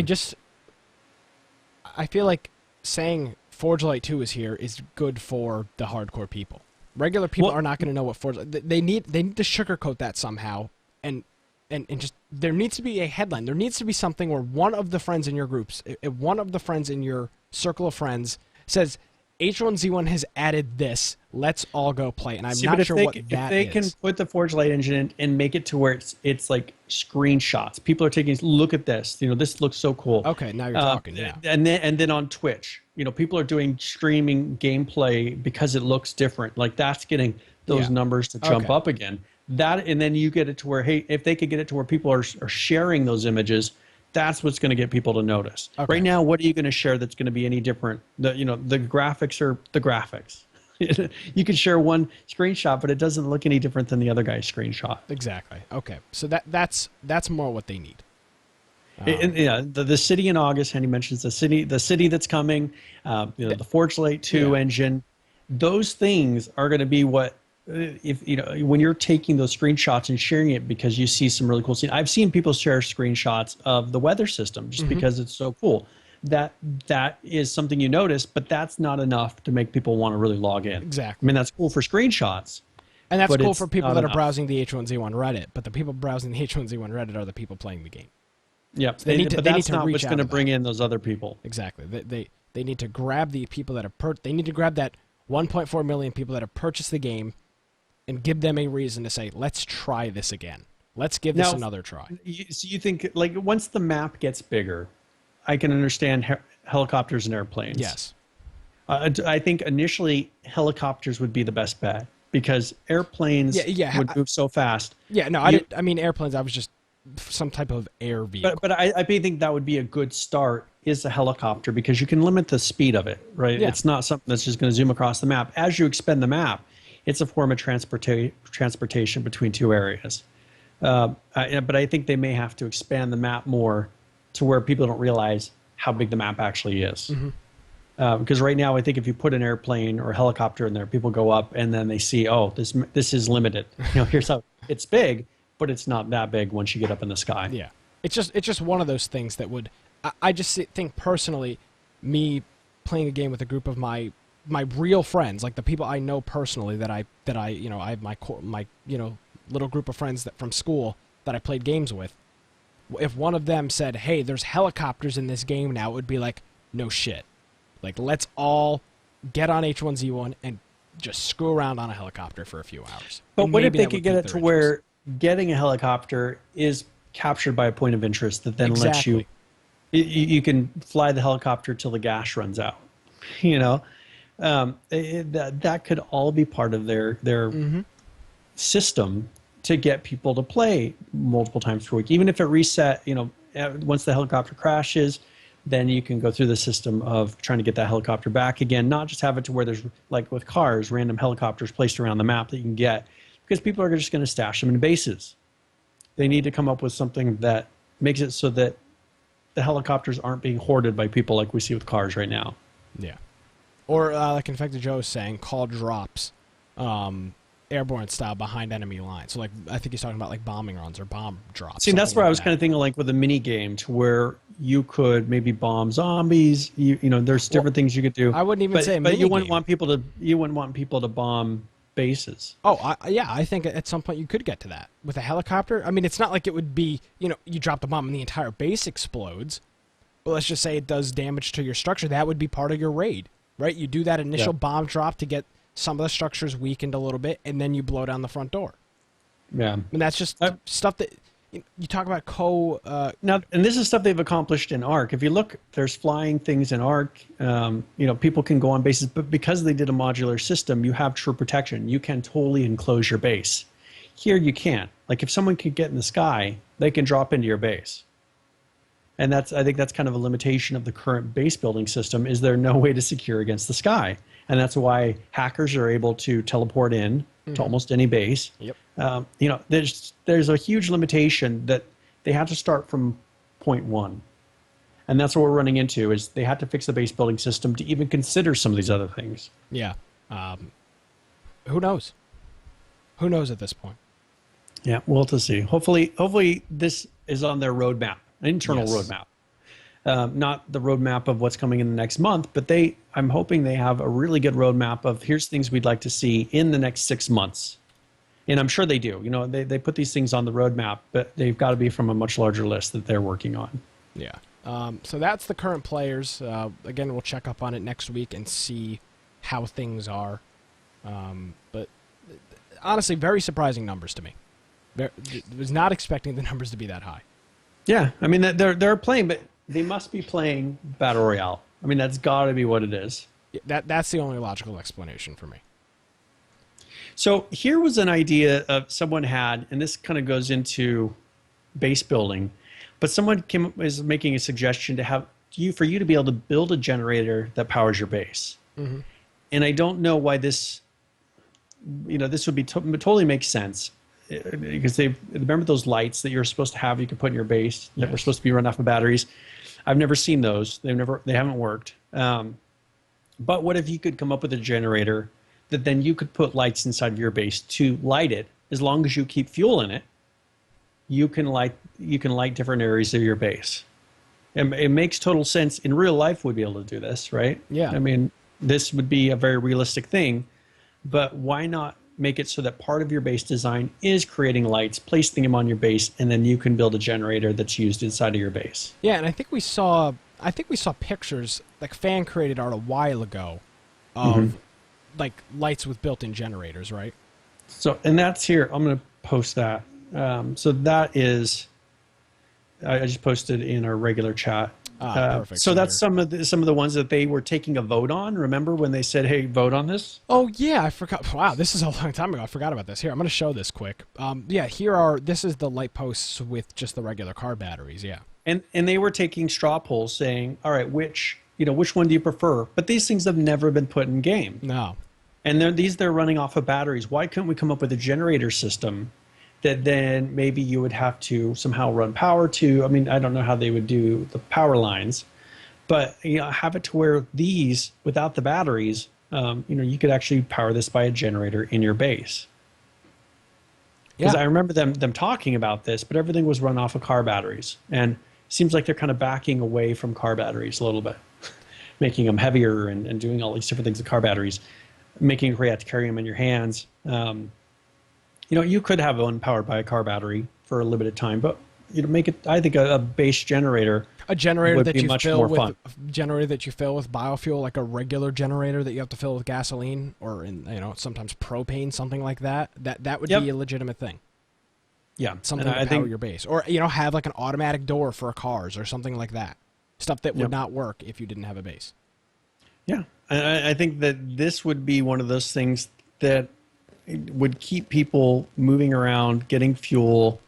I feel like saying Forge Light 2 is here is good for the hardcore people. Regular people are not going to know what Forge. They need to sugarcoat that somehow, and just there needs to be a headline. There needs to be something where one of the friends in your groups, one of the friends in your circle of friends says, H1Z1 has added this. Let's all go play. And I'm not sure what that is. If they can put the Forge Light engine in and make it to where it's like screenshots. People are taking, look at this. This looks so cool. Okay, now you're talking, yeah. And then on Twitch, people are doing streaming gameplay because it looks different. Like that's getting those numbers to jump up again. That, and then you get it to where, hey, if they could get it to where people are sharing those images, that's what's going to get people to notice. Okay. Right now, what are you going to share that's going to be any different? The graphics are the graphics. You can share one screenshot, but it doesn't look any different than the other guy's screenshot. Exactly. Okay, so that's more what they need. The city in August. Henny mentions the city that's coming. The Forge Light 2 engine. Those things are going to be what. If when you're taking those screenshots and sharing it because you see some really cool scenes. I've seen people share screenshots of the weather system just because it's so cool. That is something you notice, but that's not enough to make people want to really log in. Exactly. I mean, that's cool for screenshots. And that's cool for people that are browsing the H1Z1 Reddit, but the people browsing the H1Z1 Reddit are the people playing the game. Yep. So but that's not what's going to bring in those other people. Exactly. They need to grab the people that are they need to grab that 1.4 million people that have purchased the game, and give them a reason to say, let's try this again. Let's give this another try. So you think, like, once the map gets bigger, I can understand helicopters and airplanes. Yes. I think initially helicopters would be the best bet because airplanes would move so fast. Yeah, no, I mean airplanes. I was just some type of air vehicle. But I think that would be a good start is a helicopter because you can limit the speed of it, right? Yeah. It's not something that's just going to zoom across the map. As you expand the map, it's a form of transportation between two areas. But I think they may have to expand the map more to where people don't realize how big the map actually is. Because right now, I think if you put an airplane or a helicopter in there, people go up and then they see, oh, this is limited. Here's how it's big, but it's not that big once you get up in the sky. Yeah, it's just one of those things that would. I just think personally, me playing a game with a group of my real friends, like the people I know personally, that I have my little group of friends from school that I played games with. If one of them said, "Hey, there's helicopters in this game now," it would be like, no shit. Like, let's all get on H1Z1 and just screw around on a helicopter for a few hours. But what if they could get it to where getting a helicopter is captured by a point of interest that then lets you can fly the helicopter till the gas runs out? That could all be part of their system to get people to play multiple times per week. Even if it reset, once the helicopter crashes, then you can go through the system of trying to get that helicopter back again, not just have it to where there's, like with cars, random helicopters placed around the map that you can get, because people are just going to stash them in bases. They need to come up with something that makes it so that the helicopters aren't being hoarded by people like we see with cars right now. Yeah. Or like Infected Joe is saying, call drops, airborne style behind enemy lines. So like I think he's talking about like bombing runs or bomb drops. See, that's where I was kind of thinking like with a mini game to where you could maybe bomb zombies. There's different things you could do. I wouldn't even say, but you wouldn't want people to bomb bases. Oh, I think at some point you could get to that with a helicopter. I mean, it's not like it would be, you drop the bomb and the entire base explodes. But let's just say it does damage to your structure. That would be part of your raid, right? You do that initial bomb drop to get some of the structures weakened a little bit, and then you blow down the front door. Yeah. And that's just stuff that you talk about now, and this is stuff they've accomplished in Ark. If you look, there's flying things in Ark. People can go on bases, but because they did a modular system, you have true protection. You can totally enclose your base. Here you can't. Like if someone can get in the sky, they can drop into your base. And I think that's kind of a limitation of the current base building system, is there no way to secure against the sky. And that's why hackers are able to teleport in to almost any base. Yep. There's a huge limitation that they have to start from point one. And that's what we're running into, is they have to fix the base building system to even consider some of these other things. Yeah. Who knows? Who knows at this point? Yeah, we'll have to see. Hopefully this is on their roadmap, an internal roadmap. Not the roadmap of what's coming in the next month, but I'm hoping they have a really good roadmap of here's things we'd like to see in the next 6 months. And I'm sure they do. They put these things on the roadmap, but they've got to be from a much larger list that they're working on. Yeah. So that's the current players. Again, we'll check up on it next week and see how things are. But honestly, very surprising numbers to me. Was not expecting the numbers to be that high. Yeah, I mean they're playing, but they must be playing Battle Royale. I mean, that's got to be what it is. Yeah, that's the only logical explanation for me. So here was an idea someone had, and this kind of goes into base building, but someone is making a suggestion for you to be able to build a generator that powers your base. Mm-hmm. And I don't know why this would be totally makes sense. Because remember those lights that you're supposed to have you can put in your base that were supposed to be run off of batteries. I've never seen those. They haven't worked. But what if you could come up with a generator that then you could put lights inside of your base to light it? As long as you keep fuel in it, you can light different areas of your base. And it makes total sense. In real life, we'd be able to do this, right? Yeah. I mean, this would be a very realistic thing. But why not make it so that part of your base design is creating lights, placing them on your base, and then you can build a generator that's used inside of your base. Yeah, and I think we saw pictures, like fan created art a while ago, of like lights with built-in generators, right? So, and that's here. I'm going to post that. So that is, I just posted in our regular chat. Perfect. So that's some of the ones that they were taking a vote on. Remember when they said, "Hey, vote on this"? Oh yeah, I forgot. Wow, this is a long time ago. I forgot about this. Here, I'm going to show this quick. Yeah, this is the light posts with just the regular car batteries. Yeah. And they were taking straw polls, saying, "All right, which one do you prefer?" But these things have never been put in game. No. And they're running off of batteries. Why couldn't we come up with a generator system that then maybe you would have to somehow run power to? I mean, I don't know how they would do the power lines, but have it to where these, without the batteries, you could actually power this by a generator in your base. Because I remember them talking about this, but everything was run off of car batteries, and it seems like they're kind of backing away from car batteries a little bit, making them heavier and doing all these different things with car batteries, making it where you have to carry them in your hands. You could have one powered by a car battery for a limited time, but make it. I think a base generator. A generator would that be you much fill more with fun. a generator that you fill with biofuel, like a regular generator that you have to fill with gasoline or sometimes propane, something like that. That would be a legitimate thing. Yeah, something to power your base, or have like an automatic door for cars or something like that. Stuff that would not work if you didn't have a base. Yeah, and I think that this would be one of those things that would keep people moving around, getting fuel,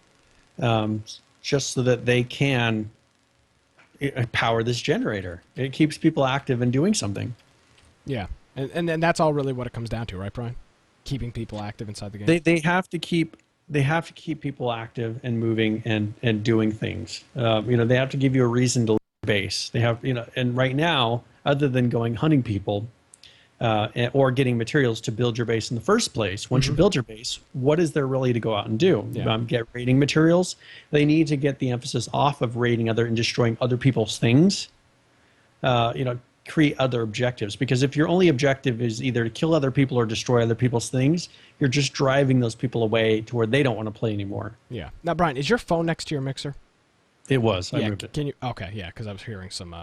just so that they can power this generator. It keeps people active and doing something. Yeah, and that's all really what it comes down to, right, Brian? Keeping people active inside the game. They have to keep people active and moving and doing things. They have to give you a reason to leave your base. They have and right now, other than going hunting people or getting materials to build your base in the first place, once you build your base, what is there really to go out and do? Get raiding materials. They need to get the emphasis off of raiding and destroying other people's things. Create other objectives, because if your only objective is either to kill other people or destroy other people's things, you're just driving those people away to where they don't want to play anymore. Yeah. Now, Brian, is your phone next to your mixer? It was. I moved it. Can you? Okay. Yeah, because I was hearing some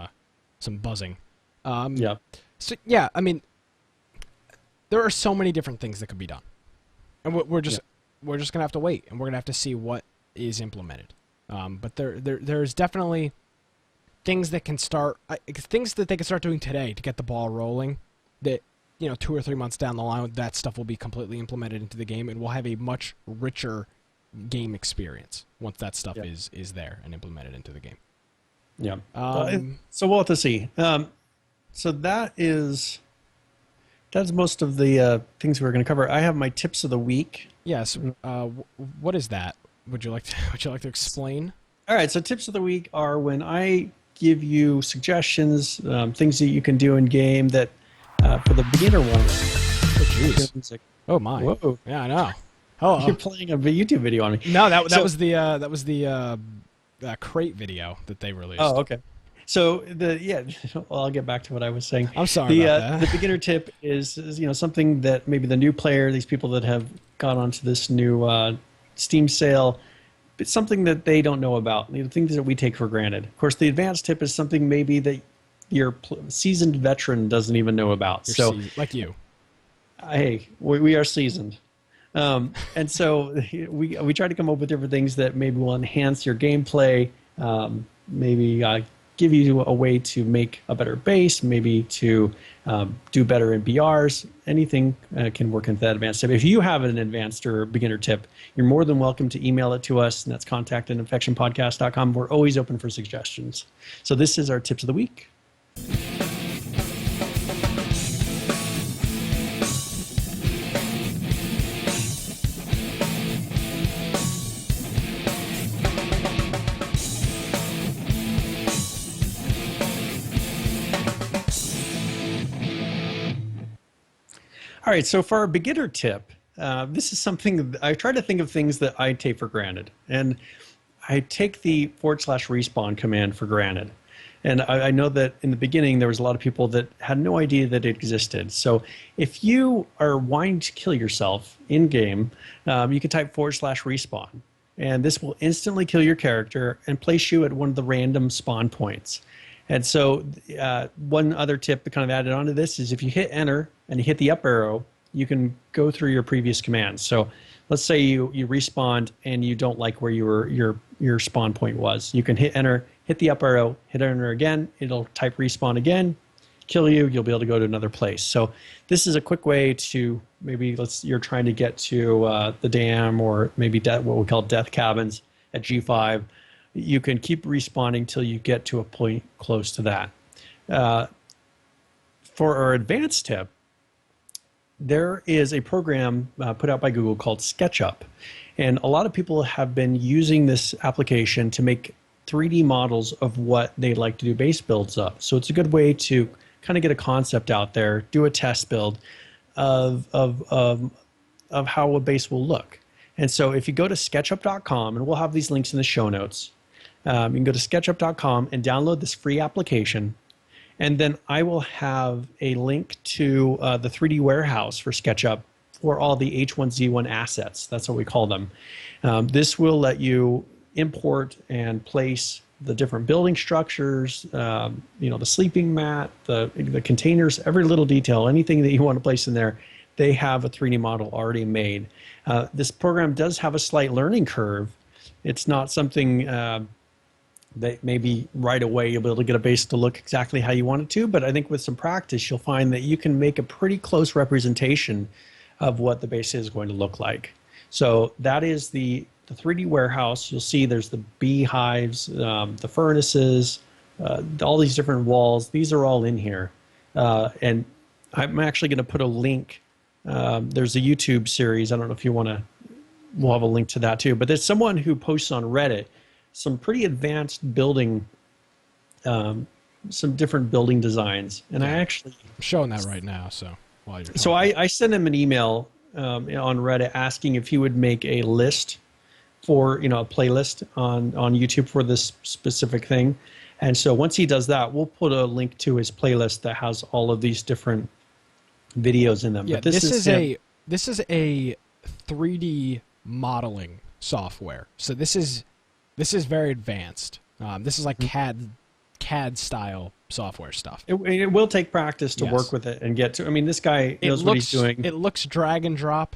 buzzing. Yeah. So yeah, I mean, there are so many different things that could be done, and we're just gonna have to wait, and we're gonna have to see what is implemented. But there's definitely things that can start, things that they can start doing today to get the ball rolling. That 2 or 3 months down the line, that stuff will be completely implemented into the game, and we'll have a much richer game experience once that stuff is there and implemented into the game. Yeah. So we'll have to see. So that's most of the things we're going to cover. I have my tips of the week. Yes. What is that? Would you like to explain? All right. So tips of the week are when I give you suggestions, things that you can do in game that for the beginner ones. Oh, jeez. Oh my. Whoa. Yeah, I know. Oh, you're playing a YouTube video on me. No, that was the crate video that they released. Oh, okay. So I'll get back to what I was saying. I'm sorry about that. The beginner tip is something that maybe the new player, these people that have gone onto this new Steam sale, it's something that they don't know about. Things that we take for granted. Of course, the advanced tip is something maybe that your seasoned veteran doesn't even know about. Like you. Hey, we are seasoned. And so we try to come up with different things that maybe will enhance your gameplay, maybe give you a way to make a better base, maybe to do better in BRs. Anything can work into that advanced tip. If you have an advanced or beginner tip, you're more than welcome to email it to us, and that's contact@infectionpodcast.com. We're always open for suggestions. So this is our tips of the week. All right, so for our beginner tip, this is something I try to think of things that I take for granted. And I take the /respawn command for granted. And I know that in the beginning, there was a lot of people that had no idea that it existed. So if you are wanting to kill yourself in-game, you can type /respawn. And this will instantly kill your character and place you at one of the random spawn points. And so one other tip kind of added onto this is if you hit enter and you hit the up arrow, you can go through your previous commands. So let's say you respawned and you don't like where your spawn point was. You can hit enter, hit the up arrow, hit enter again. It'll type respawn again, kill you. You'll be able to go to another place. So this is a quick way to maybe you're trying to get to the dam or maybe what we call death cabins at G5. You can keep respawning till you get to a point close to that. For our advanced tip, there is a program put out by Google called SketchUp. And a lot of people have been using this application to make 3D models of what they like to do base builds of. So it's a good way to kind of get a concept out there, do a test build of how a base will look. And so if you go to sketchup.com, and we'll have these links in the show notes, you can go to sketchup.com and download this free application. And then I will have a link to the 3D warehouse for SketchUp for all the H1Z1 assets. That's what we call them. This will let you import and place the different building structures, the sleeping mat, the containers, every little detail, anything that you want to place in there, they have a 3D model already made. This program does have a slight learning curve. It's not something that maybe right away you'll be able to get a base to look exactly how you want it to, but I think with some practice, you'll find that you can make a pretty close representation of what the base is going to look like. So that is the 3D warehouse. You'll see there's the beehives, the furnaces, all these different walls. These are all in here. And I'm actually going to put a link. There's a YouTube series. I don't know if you want to, we'll have a link to that too, but there's someone who posts on Reddit some pretty advanced building, some different building designs. And I actually... I'm showing that right now, so while you're talking. So I sent him an email on Reddit asking if he would make a list for, a playlist on YouTube for this specific thing. And so once he does that, we'll put a link to his playlist that has all of these different videos in them. Yeah, but this is a 3D modeling software. So this is very advanced. This is like CAD style software stuff. It will take practice to work with it and get to. I mean, this guy knows what he's doing. It looks drag and drop.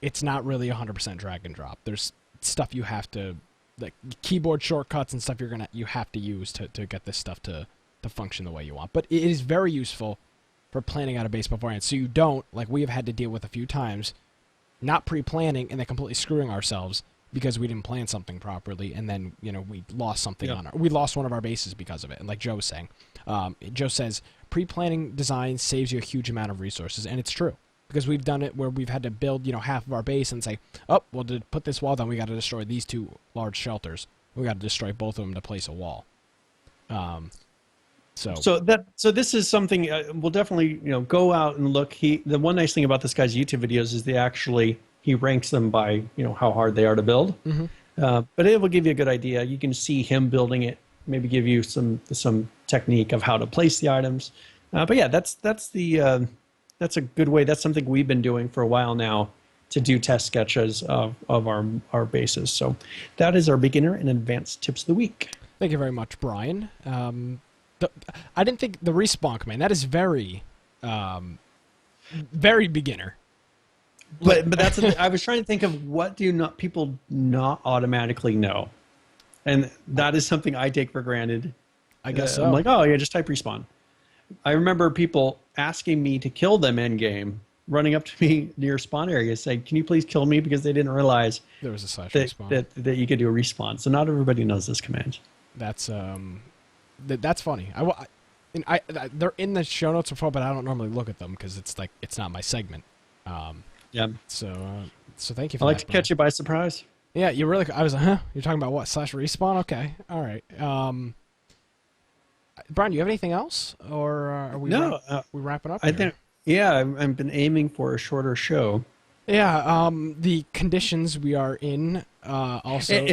It's not really 100% drag and drop. There's stuff you have to, like keyboard shortcuts and stuff you have to use to get this stuff to function the way you want. But it is very useful for planning out a base beforehand, so you don't, like we have had to deal with a few times, not pre-planning and then completely screwing ourselves because we didn't plan something properly, and then we lost something we lost one of our bases because of it. And like Joe was saying, Joe says pre-planning design saves you a huge amount of resources, and it's true because we've done it where we've had to build half of our base and say, oh well, to put this wall down, we got to destroy these two large shelters. We got to destroy both of them to place a wall. So this is something we'll definitely go out and look. The one nice thing about this guy's YouTube videos is he ranks them by how hard they are to build. But it will give you a good idea. You can see him building it, maybe give you some technique of how to place the items. But yeah, that's a good way. That's something we've been doing for a while now to do test sketches of our bases. So that is our beginner and advanced tips of the week. Thank you very much, Brian. I didn't think the respawn command, that is very, very beginner. But that's I was trying to think of what do people not automatically know, and that is something I take for granted. I guess so. I'm like, oh yeah, just type respawn. I remember people asking me to kill them in game, running up to me near spawn area, saying, "Can you please kill me?" Because they didn't realize there was a respawn that you could do a respawn. So not everybody knows this command. That's funny. They're in the show notes before, but I don't normally look at them because it's not my segment. Yeah. So thank you for that. I like to catch you by surprise. Yeah, you really. I was like, huh? You're talking about what? /respawn? Okay. All right. Brian, do you have anything else, or are we? No. We wrapping up? I think. Yeah, I've been aiming for a shorter show. Yeah. The conditions we are in also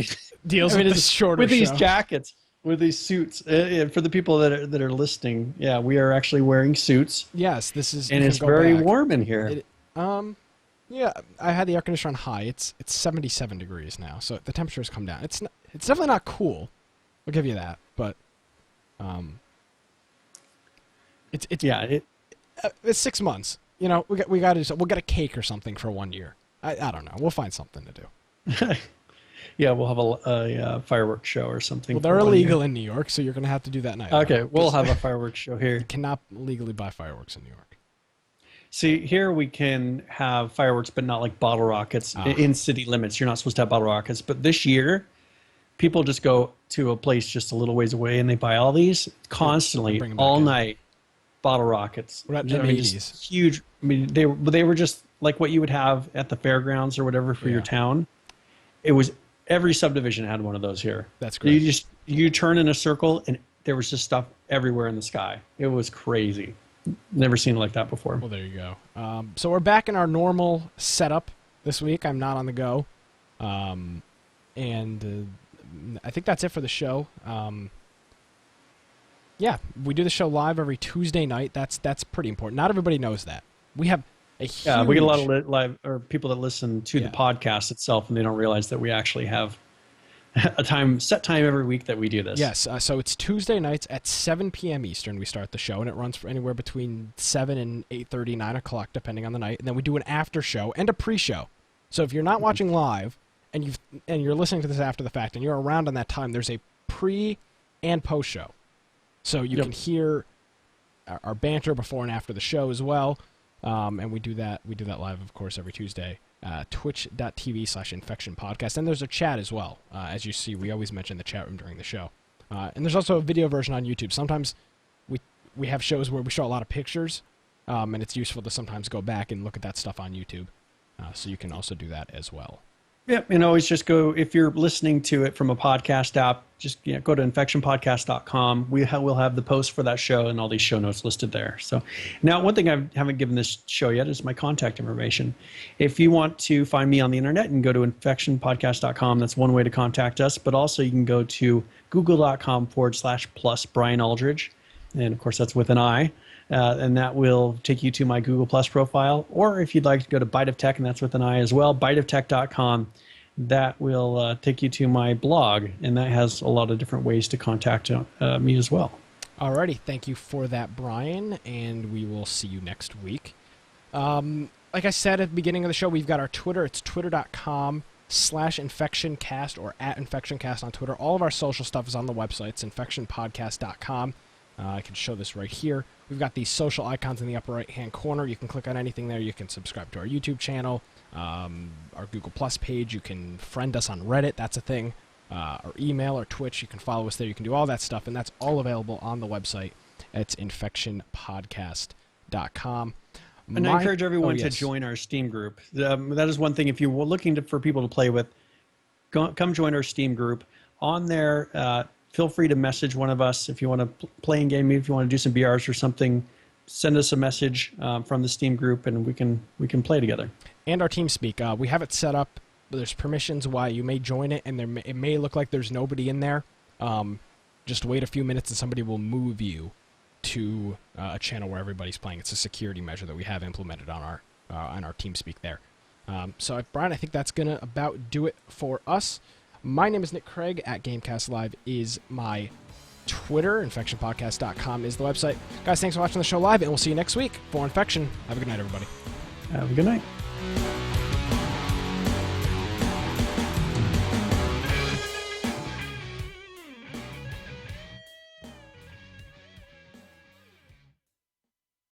deals with this shorter with these show. Jackets. With these suits, for the people that are listening, yeah, we are actually wearing suits. Yes, this is, and it's very warm in here. Yeah, I had the air conditioner on high. It's 77 degrees now, so the temperature has come down. It's definitely not cool. I'll give you that, but It's 6 months. You know, we'll get a cake or something for 1 year. I don't know. We'll find something to do. Yeah, we'll have a fireworks show or something. Well, they're illegal in New York, so you're going to have to do that night. Okay, we'll have a fireworks show here. You cannot legally buy fireworks in New York. See, here we can have fireworks, but not like bottle rockets in city limits. You're not supposed to have bottle rockets. But this year, people just go to a place just a little ways away, and they buy all these constantly, all night, bottle rockets. What about M80s? Huge. I mean, they were just like what you would have at the fairgrounds or whatever for your town. It was every subdivision had one of those here. That's great. You turn in a circle, and there was just stuff everywhere in the sky. It was crazy. Never seen it like that before. Well, there you go. So we're back in our normal setup this week. I'm not on the go. And I think that's it for the show. Yeah, we do the show live every Tuesday night. That's pretty important. Not everybody knows that. We have a huge... Yeah, we get a lot of live or people that listen to the podcast itself, and they don't realize that we actually have a set time every week that we do this. Yes, so it's Tuesday nights at 7 p.m. Eastern we start the show, and it runs for anywhere between 7 and 8:30, 9 o'clock, depending on the night. And then we do an after show and a pre-show. So if you're not watching live and you're listening to this after the fact and you're around on that time, there's a pre and post show. So you can hear our banter before and after the show as well. And we do that live, of course, every Tuesday. Twitch.tv/infectionpodcast. And there's a chat as well. As you see, we always mention the chat room during the show. And there's also a video version on YouTube. Sometimes we have shows where we show a lot of pictures, and it's useful to sometimes go back and look at that stuff on YouTube. So you can also do that as well. Yeah, and always just go, if you're listening to it from a podcast app, just go to infectionpodcast.com. We'll have the post for that show and all these show notes listed there. So now, one thing I haven't given this show yet is my contact information. If you want to find me on the internet, and go to infectionpodcast.com. That's one way to contact us. But also you can go to google.com/plus Brian Aldridge. And of course, that's with an I. And that will take you to my Google Plus profile. Or if you'd like to go to Bite of Tech, and that's with an I as well, biteoftech.com. That will take you to my blog, and that has a lot of different ways to contact me as well. Alrighty, thank you for that, Brian, and we will see you next week. Like I said at the beginning of the show, we've got our Twitter. It's twitter.com/infectioncast or @infectioncast on Twitter. All of our social stuff is on the website. It's infectionpodcast.com. I can show this right here. We've got these social icons in the upper right-hand corner. You can click on anything there. You can subscribe to our YouTube channel, our Google Plus page. You can friend us on Reddit. That's a thing. Or email or Twitch. You can follow us there. You can do all that stuff, and that's all available on the website. It's infectionpodcast.com. And I encourage everyone to join our Steam group. That is one thing. If you're looking for people to play with, come join our Steam group. On there, feel free to message one of us if you want to play in game. If you want to do some BRs or something, send us a message from the Steam group, and we can play together. And our TeamSpeak, we have it set up. There's permissions why you may join it, and it may look like there's nobody in there. Just wait a few minutes, and somebody will move you to a channel where everybody's playing. It's a security measure that we have implemented on our TeamSpeak there. So, Brian, I think that's gonna about do it for us. My name is Nick Craig. @GamecastLive is my Twitter. InfectionPodcast.com is the website. Guys, thanks for watching the show live, and we'll see you next week for Infection. Have a good night, everybody. Have a good night.